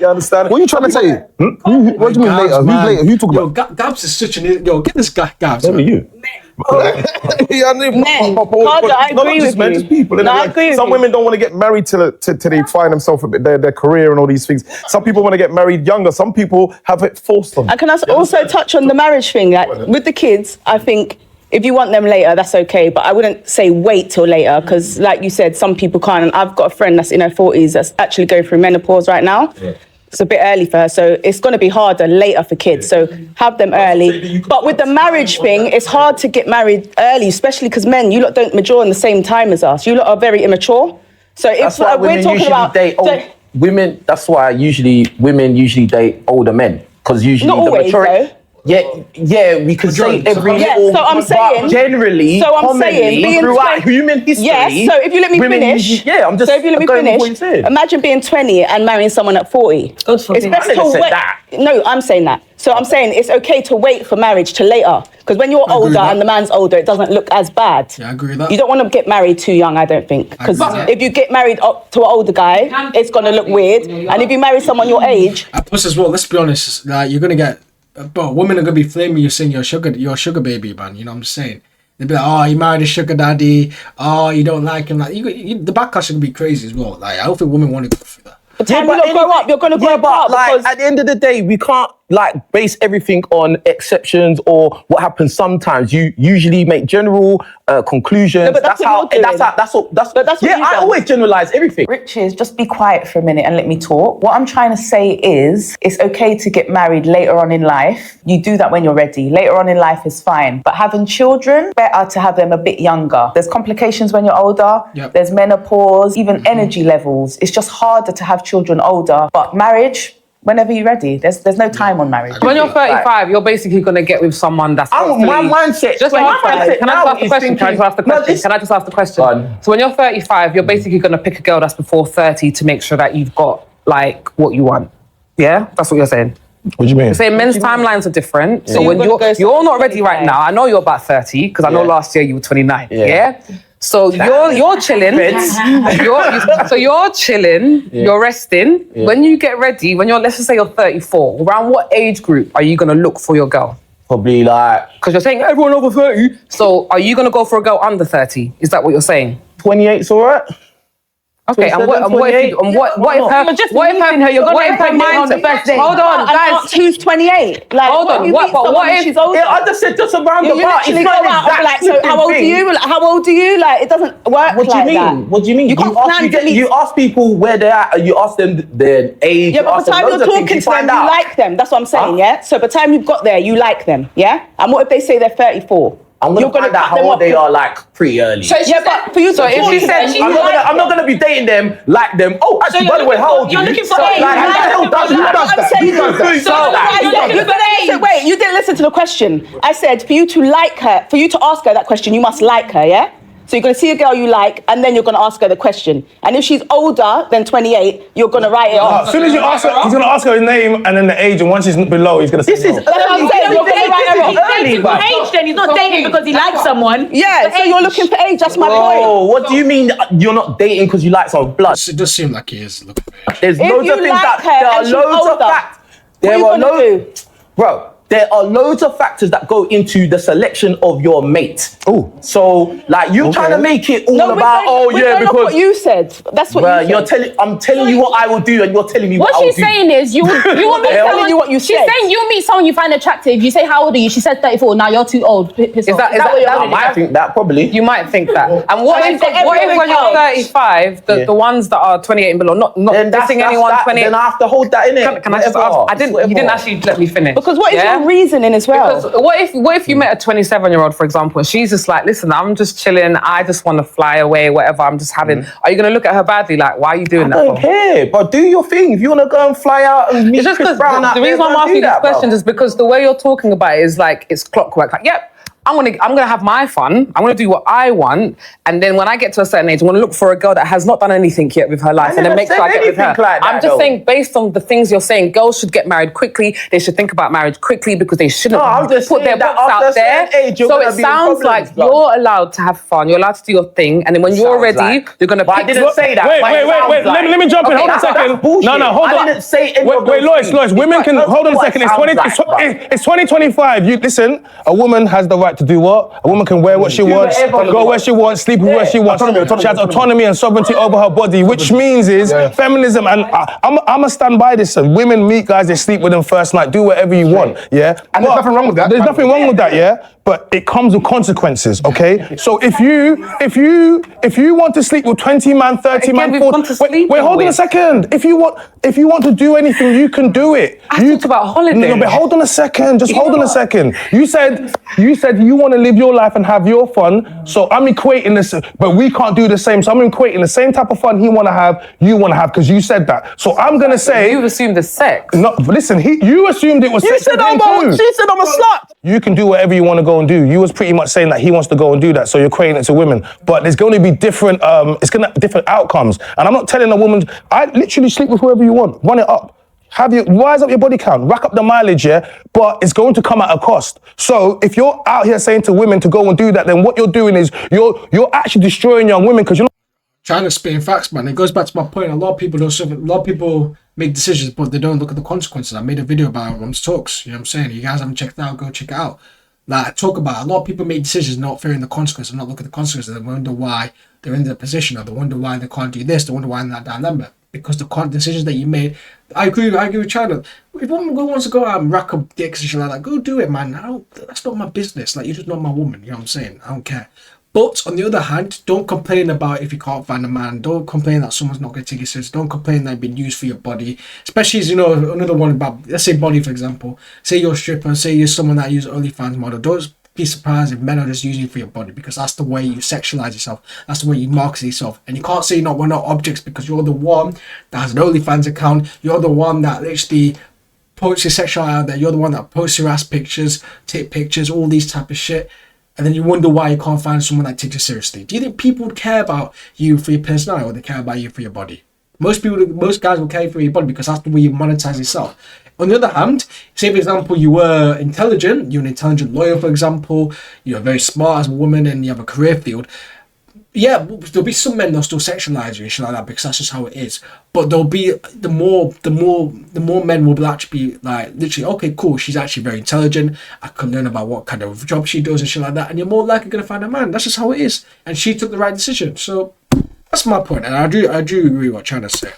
You understand? What are you trying to say? What do you mean later? Who's later? Who you talking about? Gabs is such an... Yo, get this guy, Gabs. Who are you? I agree with you. Just people. No, I agree with some you. women don't want to get married till they find themselves their career and all these things. Some people want to get married younger. Some people have it forced on them. And can I also touch on the marriage thing? Like with the kids, I think if you want them later, that's okay. But I wouldn't say wait till later because, like you said, some people can't. And I've got a friend that's in her 40s that's actually going through menopause right now. Yeah. It's a bit early for her, so it's going to be harder later for kids. So have them early. But with the marriage thing, it's hard to get married early, especially because men, you lot don't mature in the same time as us. You lot are very immature. So if we're talking about women, that's why women usually date older men because usually not always, maturity. Yeah, we can say every little, so I'm saying, generally, commonly, throughout human history. Yes, so if you let me finish. If you let me finish, imagine being 20 and marrying someone at 40. It's better to wait. No, I'm saying that. So I'm saying it's okay to wait for marriage till later. Because when you're older and the man's older, it doesn't look as bad. Yeah, I agree with that. You don't want to get married too young, I don't think. Because if you get married to an older guy, it's going to look weird. And if you marry someone your age... Plus as well, let's be honest, like, you're going to get... But women are going to be flaming you saying you're a sugar baby, man. You know what I'm saying? They'll be like, oh, you married a sugar daddy. Oh, you don't like him. Like, the backlash is going to be crazy as well. Like, I don't think women want to go through that. But time you grow up, you're going to grow up. Like, at the end of the day, we can't like base everything on exceptions or what happens sometimes. You usually make general conclusions. No, but that's what I always generalize everything. Riches, just be quiet for a minute and let me talk. What I'm trying to say is it's okay to get married later on in life. You do that when you're ready. Later on in life is fine. But having children, better to have them a bit younger. There's complications when you're older. Yep. There's menopause, even energy levels. It's just harder to have children older. But marriage, whenever you're ready. There's no time on marriage. When you're 35, you're basically going to get with someone that's... my mindset. Just my mindset. Can I just ask the question? So when you're 35, you're basically going to pick a girl that's before 30 to make sure that you've got, like, what you want. Yeah? That's what you're saying. What do you mean? You're saying men's timelines are different. So when you're not ready right now, I know you're about 30, because I know last year you were 29. Yeah? So you're chilling. You're chilling. Yeah. You're resting. Yeah. When you get ready, let's just say you're 34. Around what age group are you gonna look for your girl? Probably like, because you're saying everyone over 30. So are you gonna go for a girl under 30? Is that what you're saying? 28's alright. Okay, and what if her mindset? Hold on, guys. Who's 28? Like, hold on. What if she's older? I just said just around the bar. It's not exactly like. So how old are you? Like, how old are you? Like, it doesn't work. What do you mean? That. What do you mean? You ask people where they're at. You ask them their age. Yeah, but by the time you're talking to them, you like them. That's what I'm saying. Yeah. So by the time you've got there, you like them. Yeah. And what if they say they're 34? I'm going to find out how old they are, like, pretty early. So but for you to if she said, I'm not going to be dating them, like them. Oh, actually, by the way, how old are you? You're looking for age. Wait, you didn't listen to the question. I said, for you to ask her that question, you must like her, yeah? So you're going to see a girl you like, and then you're going to ask her the question. And if she's older than 28, you're going to write it off. As soon as you ask her, he's going to ask her his name and then the age, and once she's below, he's going to say That's what I'm saying. You're going to write her off. He's dating for age, then he's not dating because he likes someone. Yeah, so you're looking for age. That's my point. Oh, what do you mean you're not dating because you like someone? Blood. It does seem like he is looking for age. There's loads of things that there are loads of facts. There are loads. Bro, there are loads of factors that go into the selection of your mate. Oh. So, like, you're trying to make it all about, because... what you said. That's what you said. I'm telling you what I will do, and you're telling me what I will do. What she's saying is, you will meet someone, you what you she's said. saying you meet someone you find attractive, you say, how old are you? She said 34, now you're too old. Is that I might think that, probably. You might think that. And what if when you're 35, the ones that are 28 and below, not dissing anyone 28. Then I have to hold that in it. Can I just ask? You didn't actually let me finish. Because what is your reasoning as well? Because what if you met a 27-year-old, for example, and she's just like, listen, I'm just chilling, I just want to fly away, whatever, I'm just having... Are you going to look at her badly? Like, why are you doing that? I don't care, but do your thing. If you want to go and fly out and meet Chris Brown, the reason I'm asking these questions is because the way you're talking about it is like, it's clockwork. Like, yep, I'm gonna have my fun. I'm gonna do what I want, and then when I get to a certain age, I'm gonna look for a girl that has not done anything yet with her life, and then make sure I get with her. I'm just saying, based on the things you're saying, girls should get married quickly. They should think about marriage quickly because they shouldn't put their books out there. So it sounds like you're allowed to have fun. You're allowed to do your thing, and then when you're ready, you're gonna. But I didn't say that. Wait. Let me jump in. Hold on a second. No, hold on. I didn't say any of those Wait, Lois. Women can hold on a second. It's 2025. You listen. A woman has the right to do what? A woman can wear what she wants, go where she wants, sleep with where she wants. She has autonomy and sovereignty over her body, which means is feminism. And I'm a stand by this. Women meet guys, they sleep with them first night, do whatever you want, yeah? And there's nothing wrong with that. There's nothing wrong with that, yeah? But it comes with consequences, okay? So if you want to sleep with 20 man, 30 man, 40... Wait, hold on a second. If you want to do anything, you can do it. I talked about holiday. No, but hold on a second. Just hold on a second. You said you want to live your life and have your fun. So I'm equating this, but we can't do the same. So I'm equating the same type of fun he want to have, you want to have, because you said that. So I'm gonna say you assumed the sex. No, but listen. You assumed it was. She sex said I'm a slut. You can do whatever you want to go and do. You was pretty much saying that he wants to go and do that. So you're equating it to women, but there's going to be different. It's going to different outcomes. And I'm not telling a woman. I literally sleep with whoever you want. Run it up. Rise up your body count, rack up the mileage, yeah? But it's going to come at a cost. So if you're out here saying to women to go and do that, then what you're doing is you're actually destroying young women because you're not trying to spit in facts, man. It goes back to my point. A lot of people make decisions, but they don't look at the consequences. I made a video about Romz Talks. You know what I'm saying? You guys haven't checked it out, go check it out. Like I talk about, a lot of people make decisions not fearing the consequences and not looking at the consequences. They wonder why they're in the position, or they wonder why they can't do this, they wonder why they're in that dilemma. Because the decisions that you made, I agree with China. If a woman wants to go out and rack up dicks and shit like that, go do it, man. That's not my business. Like, you're just not my woman. You know what I'm saying? I don't care. But on the other hand, don't complain about if you can't find a man. Don't complain that someone's not going to take you serious. Don't complain that you've been used for your body. Especially as, you know, another one about, let's say body, for example. Say you're a stripper, say you're someone that uses OnlyFans model. Don't be surprised if men are just using you for your body, because that's the way you sexualize yourself. That's the way you market yourself. And you can't say we're not objects, because you're the one that has an OnlyFans account. You're the one that literally posts your sexual out there. You're the one that posts your ass pictures, take pictures, all these type of shit. And then you wonder why you can't find someone that takes you seriously. Do you think people would care about you for your personality, or they care about you for your body? Most guys will care for your body because that's the way you monetize yourself. On the other hand, say for example you were intelligent, you're an intelligent lawyer, for example, you're very smart as a woman and you have a career field. Yeah, there'll be some men that'll still sexualize you and shit like that, because that's just how it is. But there'll be the more men will actually be like, literally, okay, cool, she's actually very intelligent. I can learn about what kind of job she does and shit like that, and you're more likely gonna find a man. That's just how it is. And she took the right decision. So that's my point, and I do agree with what I'm trying to say.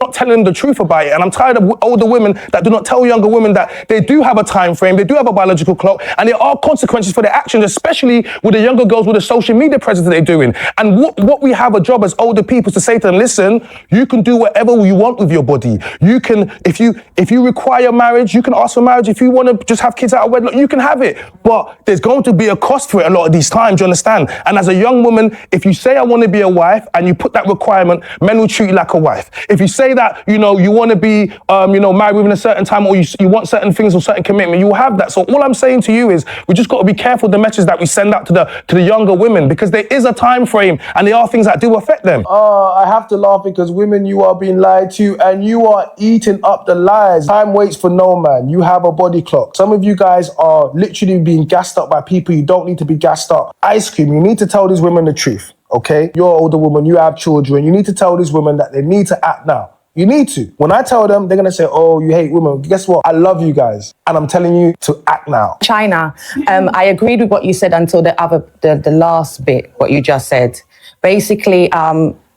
Not telling them the truth about it, and I'm tired of older women that do not tell younger women that they do have a time frame, they do have a biological clock, and there are consequences for their actions, especially with the younger girls with the social media presence that they're doing. And what we have a job as older people to say to them: listen, you can do whatever you want with your body. You can, if you require marriage, you can ask for marriage. If you want to just have kids out of wedlock, you can have it. But there's going to be a cost for it a lot of these times, you understand? And as a young woman, if you say I want to be a wife and you put that requirement, men will treat you like a wife. If you say that, you know, you want to be, married within a certain time, or you want certain things or certain commitment, you will have that. So all I'm saying to you is, we just got to be careful the message that we send out to the younger women, because there is a time frame and there are things that do affect them. I have to laugh because women, you are being lied to and you are eating up the lies. Time waits for no man. You have a body clock. Some of you guys are literally being gassed up by people you don't need to be gassed up. Ice cream, you need to tell these women the truth, okay? You're an older woman, you have children, you need to tell these women that they need to act now. You need to. When I tell them, they're gonna say, oh, you hate women. Guess what? I love you guys. And I'm telling you to act now. China, I agreed with what you said until the last bit, what you just said. Basically,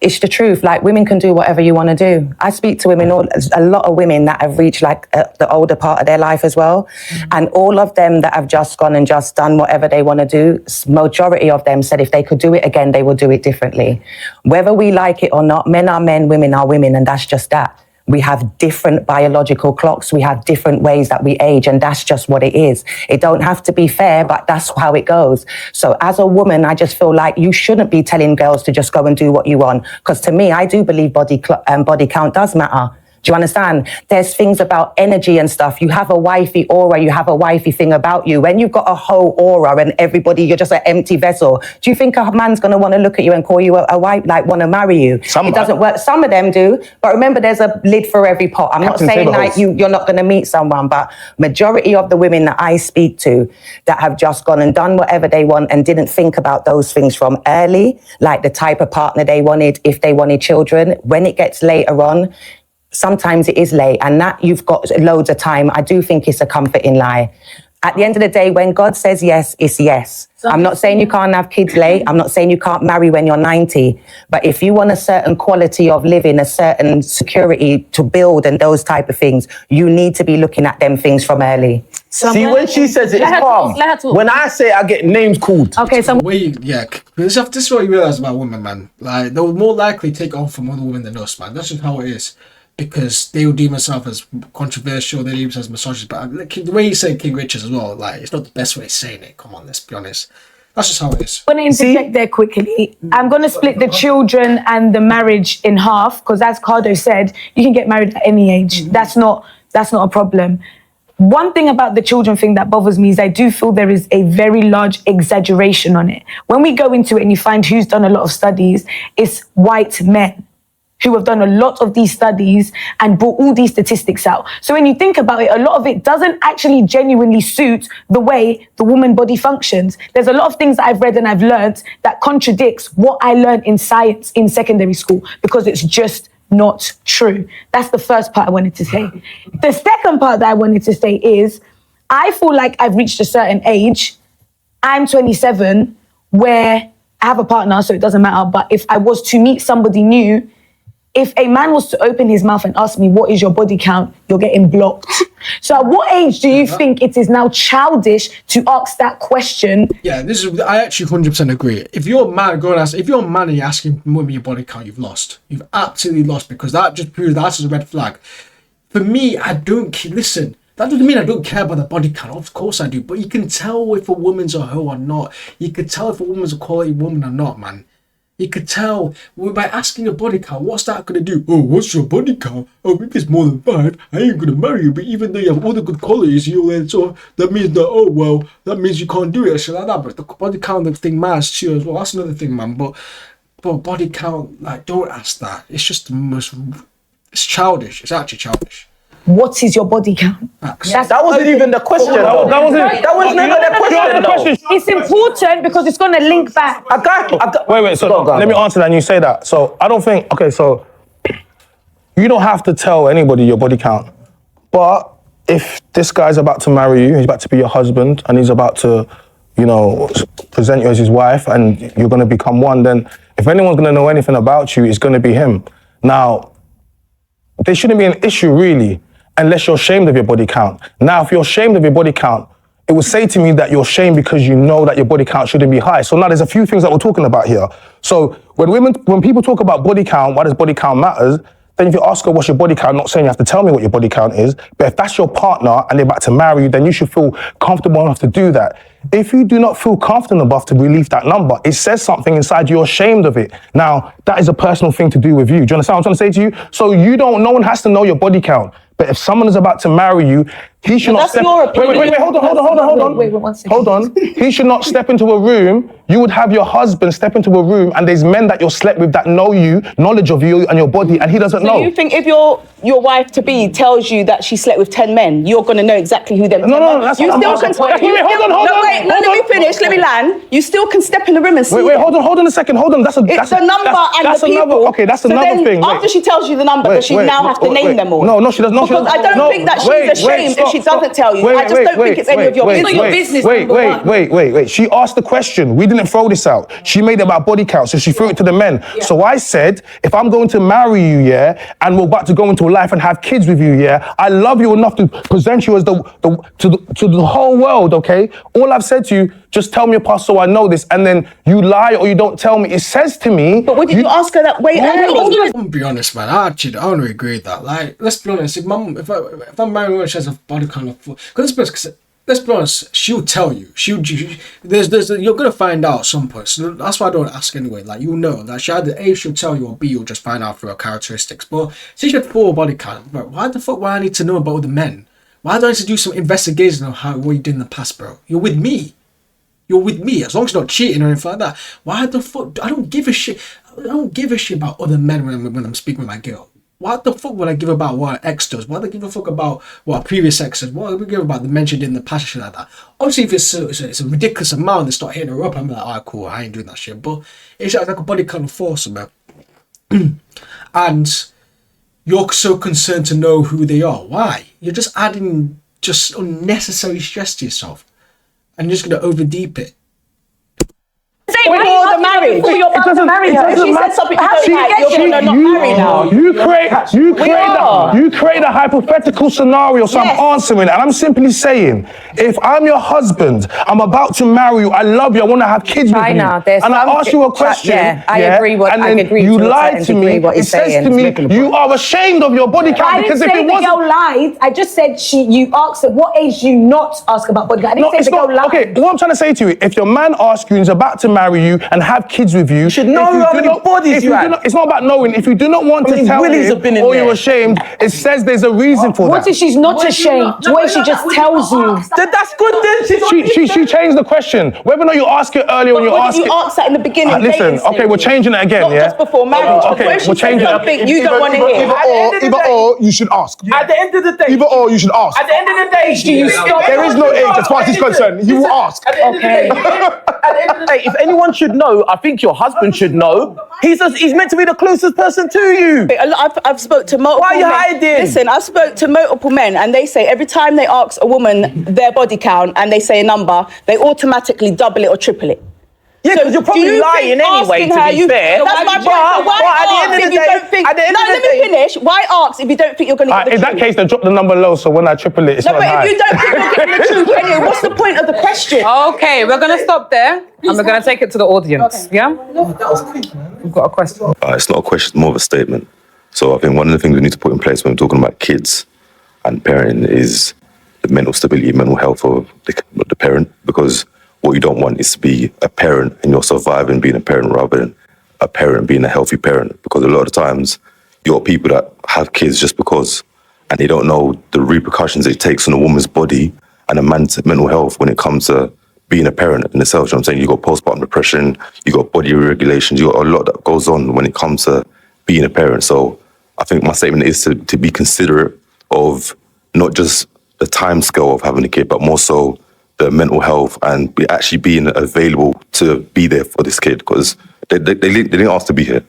it's the truth. Like, women can do whatever you want to do. I speak to women, a lot of women that have reached like the older part of their life as well. And all of them that have just gone and just done whatever they want to do, majority of them said if they could do it again, they will do it differently. Whether we like it or not, men are men, women are women, and that's just that. We have different biological clocks. We have different ways that we age, and that's just what it is. It don't have to be fair, but that's how it goes. So as a woman, I just feel like you shouldn't be telling girls to just go and do what you want. Because to me, I do believe body count does matter. Do you understand? There's things about energy and stuff. You have a wifey aura, you have a wifey thing about you. When you've got a whole aura and everybody, you're just an empty vessel, do you think a man's going to want to look at you and call you a wife, like want to marry you? It doesn't work. Some of them do. But remember, there's a lid for every pot. I'm not saying like you're not going to meet someone, but majority of the women that I speak to that have just gone and done whatever they want and didn't think about those things from early, like the type of partner they wanted, if they wanted children, when it gets later on, sometimes it is late, and that you've got loads of time. I do think it's a comforting lie. At the end of the day, when God says yes, it's yes. I'm not saying you can't have kids late. I'm not saying you can't marry when you're 90. But if you want a certain quality of living, a certain security to build and those type of things, you need to be looking at them things from early. See, when she says it, it's calm. When I say I get names called. Okay, so this is what you realise about women, man. Like, they'll more likely take on from other women than us, man. That's just how it is. Because they will deem themselves as controversial, they deem themselves as misogynist. But the way you say King Richard as well, like, it's not the best way of saying it. Come on, let's be honest. That's just how it is. I'm going to interject there quickly. I'm going to split the children and the marriage in half, because as Cardo said, you can get married at any age. That's not a problem. One thing about the children thing that bothers me is I do feel there is a very large exaggeration on it. When we go into it and you find who's done a lot of studies, it's white men who have done a lot of these studies and brought all these statistics out. So when you think about it, a lot of it doesn't actually genuinely suit the way the woman body functions. There's a lot of things that I've read and I've learned that contradicts what I learned in science in secondary school, because it's just not true. That's the first part I wanted to say. The second part that I wanted to say is, I feel like I've reached a certain age, I'm 27, where I have a partner, so it doesn't matter, but if I was to meet somebody new, if a man was to open his mouth and ask me, what is your body count? You're getting blocked. So at what age do you think it is now childish to ask that question? Yeah, I actually 100% agree. If you're a man, if you're a man and you're asking women your body count, you've lost. You've absolutely lost, because that just proves that's a red flag. For me, that doesn't mean I don't care about the body count. Of course I do. But you can tell if a woman's a hoe or not. You can tell if a woman's a quality woman or not, man. You could tell by asking a body count. What's that going to do? Oh, what's your body count? Oh, if it's more than 5, I ain't going to marry you. But even though you have all the good qualities, so that means that, that means you can't do it or shit like that. But the body count thing matters too as well. That's another thing, man. But body count, like, don't ask that. It's just it's childish. It's actually childish. What is your body count? That wasn't even the question. That was never the question. It's important because it's going to link back. Wait. So let me answer that and you say that. So I don't think, so you don't have to tell anybody your body count. But if this guy's about to marry you, he's about to be your husband, and he's about to, present you as his wife, and you're going to become one, then if anyone's going to know anything about you, it's going to be him. Now, there shouldn't be an issue, really, unless you're ashamed of your body count. Now, if you're ashamed of your body count, it would say to me that you're ashamed because you know that your body count shouldn't be high. So now there's a few things that we're talking about here. So when people talk about body count, why does body count matters? Then if you ask her what's your body count, I'm not saying you have to tell me what your body count is, but if that's your partner and they're about to marry you, then you should feel comfortable enough to do that. If you do not feel comfortable enough to release that number, it says something inside you're ashamed of it. Now, that is a personal thing to do with you. Do you understand what I'm trying to say to you? So no one has to know your body count. But if someone is about to marry you, He should not that's step. your opinion. Wait, hold on. Wait, 1 second. Hold on. He should not step into a room. You would have your husband step into a room and there's men that you're slept with that know you, knowledge of you and your body, and he doesn't know. So you think if your wife-to-be tells you that she slept with 10 men, you're going to know exactly who them 10 men are? That's You what still I'm can... asking. Wait, hold on. Let me finish, let me land. You still can step in the room and see Wait, them. hold on a second. Hold on. That's the number and the people. Okay, that's So another then thing. After she tells you the number, does she now have to name them all? No, she does not. Because I don't think that she's ashamed if she doesn't tell you. I just don't think it's any of your business. Wait. She asked the question. We didn't throw this out. She made it about body count, so she threw it to the men. Yeah. So I said, if I'm going to marry you, and we're about to go into a life and have kids with you, I love you enough to present you as to the whole world, okay? All I've said to you, just tell me your past so I know this, and then you lie or you don't tell me. It says to me... But what did you ask her that way? I'm gonna be honest, man. I don't agree with that. Like, let's be honest. If I'm married a woman, she has a body kind of... Because let's be honest, she'll tell you. You're gonna find out at some point. So that's why I don't ask anyway. Like, you'll know that she either A, she'll tell you, or B, you'll just find out through her characteristics. But since she had 4 body count, bro, why the fuck would I need to know about other men? Why do I need to do some investigation on what you did in the past, bro? You're with me. As long as you're not cheating or anything like that. Why the fuck? I don't give a shit. I don't give a shit about other men when I'm speaking with my girl. What the fuck would I give about what an ex does? Why do I give a fuck about what a previous ex does? What would I give about the mention in the past, shit like that? Obviously, if it's a ridiculous amount, they start hitting her up, I'm like, alright, cool, I ain't doing that shit. But it's like a body kind of force, man. And you're so concerned to know who they are. Why? You're just adding just unnecessary stress to yourself. And you're just going to overdeep it. Before the marriage. You're about to marry her. If she said something you don't like, you're going to not marry now. You create a hypothetical scenario, so I'm answering, and I'm simply saying, if I'm your husband, I'm about to marry you, I love you, I want to have kids with you, and I ask you a question, I agree. and then you lie to me, it says to me, you are ashamed of your body count. I didn't say the girl lied. I just said you asked her, what age do you not ask about body count? I didn't say the girl lied. Okay, what I'm trying to say to you, if your man asks you and is about to marry you and have kids with you, should know how many bodies you had. It's not about knowing. If you do not want to tell him or you're ashamed, it says there's a reason for that. What if she's not ashamed? What if she just tells you? That's good then. She changed the question. Whether or not you ask it earlier when you ask it. You asked that in the beginning. Listen, okay, we're changing it again, not just before marriage. Okay, we're changing it. You don't want to hear. Either or, you should ask. At the end of the day. Either or, you should ask. At the end of the day, do you stop? There is no age as far as he's concerned. You will ask. At the end of the day, if anyone should know, I think your husband should know. He's meant to be the closest person to you. I've spoke to multiple men. Why are you hiding? Listen, I've spoke to multiple men, and they say every time they ask a woman their body count and they say a number, they automatically double it or triple it. Yeah, because you're probably lying anyway, to be fair. That's my point. So why ask if you don't think... No, let me finish. Why ask if you don't think you're going to get the truth? In that case, then drop the number low, so when I triple it, it's not high. No, but if you don't think you're getting the truth anyway, what's the point of the question? Okay, we're going to stop there, and we're going to take it to the audience. Okay. Yeah? We've got a question. It's not a question, it's more of a statement. So I think one of the things we need to put in place when we're talking about kids and parenting is the mental stability, mental health of the parent, because what you don't want is to be a parent and you're surviving being a parent rather than a parent being a healthy parent. Because a lot of times you're people that have kids just because, and they don't know the repercussions it takes on a woman's body and a man's mental health when it comes to being a parent in itself. You know what I'm saying? You got postpartum depression, you got body regulations, you got a lot that goes on when it comes to being a parent. So I think my statement is to be considerate of not just the time scale of having a kid, but more so the mental health and actually being available to be there for this kid, because they didn't ask to be here.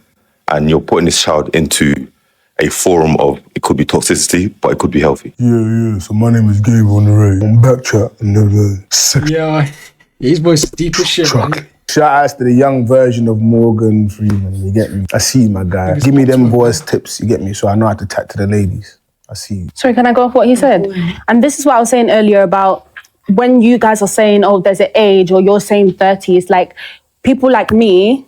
And you're putting this child into a forum of, it could be toxicity, but it could be healthy. Yeah. So my name is Gabe on the radio. On BKCHAT and never. Yeah, his voice is deep as shit, man. Shout out to the young version of Morgan Freeman, you get me? I see you, my guy. Give me them voice tips, you get me? So I know how to chat to the ladies. I see you. Sorry, can I go off what he said? And this is what I was saying earlier about when you guys are saying, oh, there's an age, or you're saying 30, it's like people like me,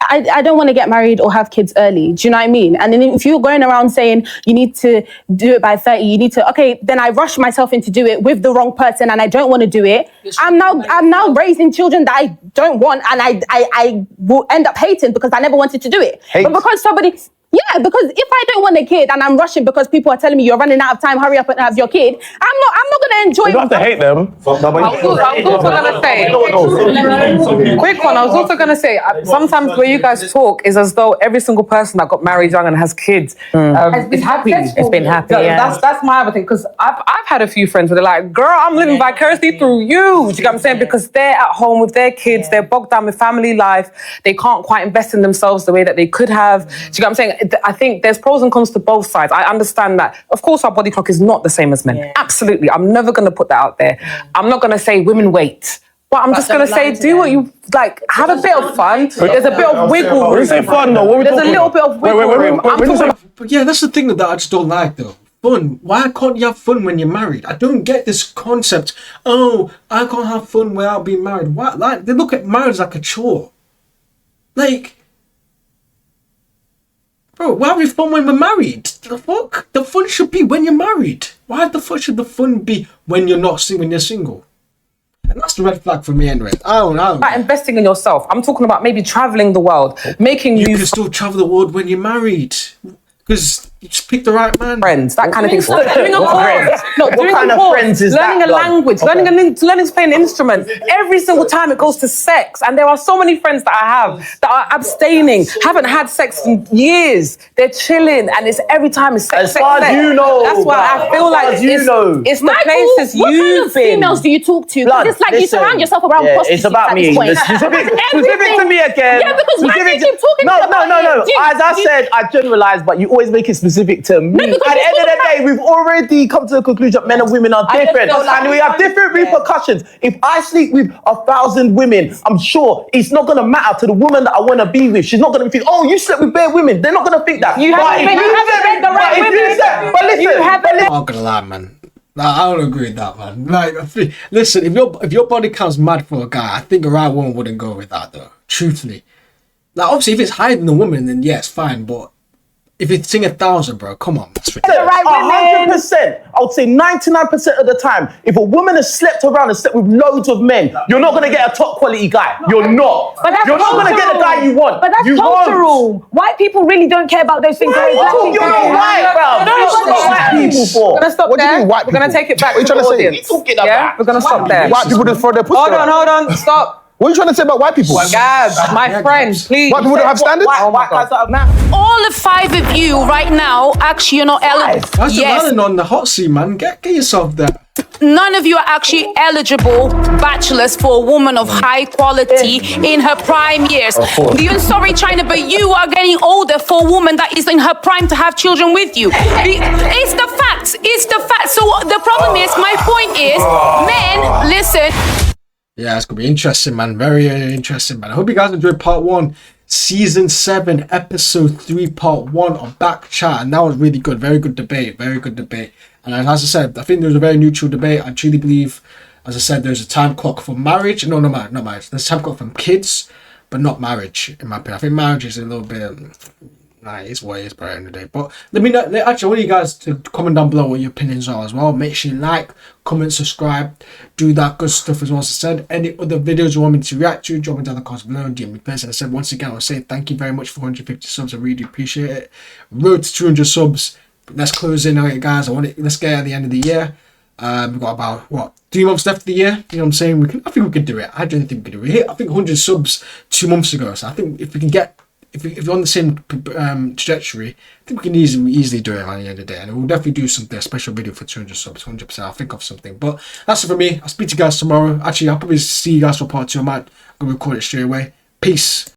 I don't want to get married or have kids early. Do you know what I mean? And then if you're going around saying you need to do it by 30, you need to, okay, then I rush myself into do it with the wrong person and I don't want to do it. I'm now raising children that I don't want, and I will end up hating because I never wanted to do it. But because somebody... Yeah, because if I don't want a kid and I'm rushing because people are telling me you're running out of time, hurry up and have your kid, I'm not gonna enjoy it. You don't have to hate them. I was also gonna say, quick one. I was also gonna say, sometimes where you guys talk is as though every single person that got married young and has kids is happy. It's been happy. Yeah. That's my other thing, because I've had a few friends where they're like, girl, I'm living vicariously through you. Do you get what I'm saying? Because they're at home with their kids, they're bogged down with family life, they can't quite invest in themselves the way that they could have. Do you get what I'm saying? I think there's pros and cons to both sides. I understand that. Of course, our body clock is not the same as men. Yeah. Absolutely. I'm never going to put that out there. I'm not going to say women wait. But I'm just going to say, do what you like. Have a bit of fun. There's a bit of wiggle room. When you say fun, though, what are we There's talking a little bit of wiggle room. But yeah, that's the thing that I just don't like, though. Fun. Why can't you have fun when you're married? I don't get this concept. Oh, I can't have fun without being married. Why? Like, they look at marriage like a chore. Like, bro, why are we fun when we're married? The fuck? The fun should be when you're married. Why the fuck should the fun be when you're not when you're single? And that's the red flag for me anyway. I don't know. About investing in yourself. I'm talking about maybe traveling the world, making you can still travel the world when you're married. Because you just pick the right man. Friends, that kind of thing. Doing a course. What kind of friends is learning that? A language, learning to play an instrument. Every single time it goes to sex. And there are so many friends that I have that are abstaining, haven't had sex in years. They're chilling, and it's every time it's sex. As far as you know. That's why I feel like it's the Michael, places what kind you've of been. females do you talk to? Because it's like you surround yourself around prostitutes. It's about me. Specific to me again. Yeah, because why do you keep talking about No. As I said, I generalize, but you always make it specific to me. At the end of the day, we've already come to the conclusion men and women are different. And we have different repercussions. If I sleep with 1,000 women, I'm sure it's not going to matter to the woman that I want to be with. She's not going to think, oh, you slept with bare women. They're not going to think that. You haven't read the right women. But listen. I'm not going to lie, man. I don't agree with that, man. Like, listen, if your body count's mad for a guy, I think a right woman wouldn't go with that, though. Truthfully. Like, obviously, if it's higher than a woman, then yeah, it's fine. But if it's sing 1,000, bro, come on. That's ridiculous. 100%. I would say 99% of the time, if a woman has slept around and slept with loads of men, you're not going to get a top quality guy. You're not. You're not going to get the guy you want. But that's cultural. White people really don't care about those things. You're right, bro. We're going to stop there. We're going to take it back to the audience. Yeah, we're going to stop there. White people just throw their pussy Hold on. Stop. What are you trying to say about white people? Gab, my friend, please. White people don't have standards? All the 5 of you right now, actually, you're not eligible. That's the man on the hot seat, man. Get yourself there. None of you are actually eligible bachelors for a woman of high quality in her prime years. You're sorry, China, but you are getting older for a woman that is in her prime to have children with you. It's the facts. It's the facts. So the problem is, my point is, men, listen. Yeah, it's going to be interesting, man. Very interesting, man. I hope you guys enjoyed part 1, season 7, episode 3, part 1 of Back Chat. And that was really good. Very good debate. Very good debate. And as I said, I think there was a very neutral debate. I truly believe, as I said, there's a time clock for marriage. No, not marriage. There's a time clock for kids, but not marriage, in my opinion. I think marriage is a little bit... it's what it is, bro, at the end of the day. But let me know, actually, I want you guys to comment down below what your opinions are as well. Make sure you like, comment, subscribe, do that good stuff as well. As I said, any other videos you want me to react to, drop me down in the comments below and DM me first. And I said, once again, I want to say thank you very much for 150 subs. I really appreciate it. Road to 200 subs. Let's close in on it, guys. Let's get at the end of the year. We've got about, 3 months left of the year. You know what I'm saying? I think we could do it. I don't think we could do it. We hit, I think, 100 subs 2 months ago. So I think if we can get... If you're on the same trajectory, I think we can easily do it at the end of the day. And we'll definitely do something, a special video for 200 subs, 100%. I'll think of something. But that's it for me. I'll speak to you guys tomorrow. Actually, I'll probably see you guys for part 2. I might go record it straight away. Peace.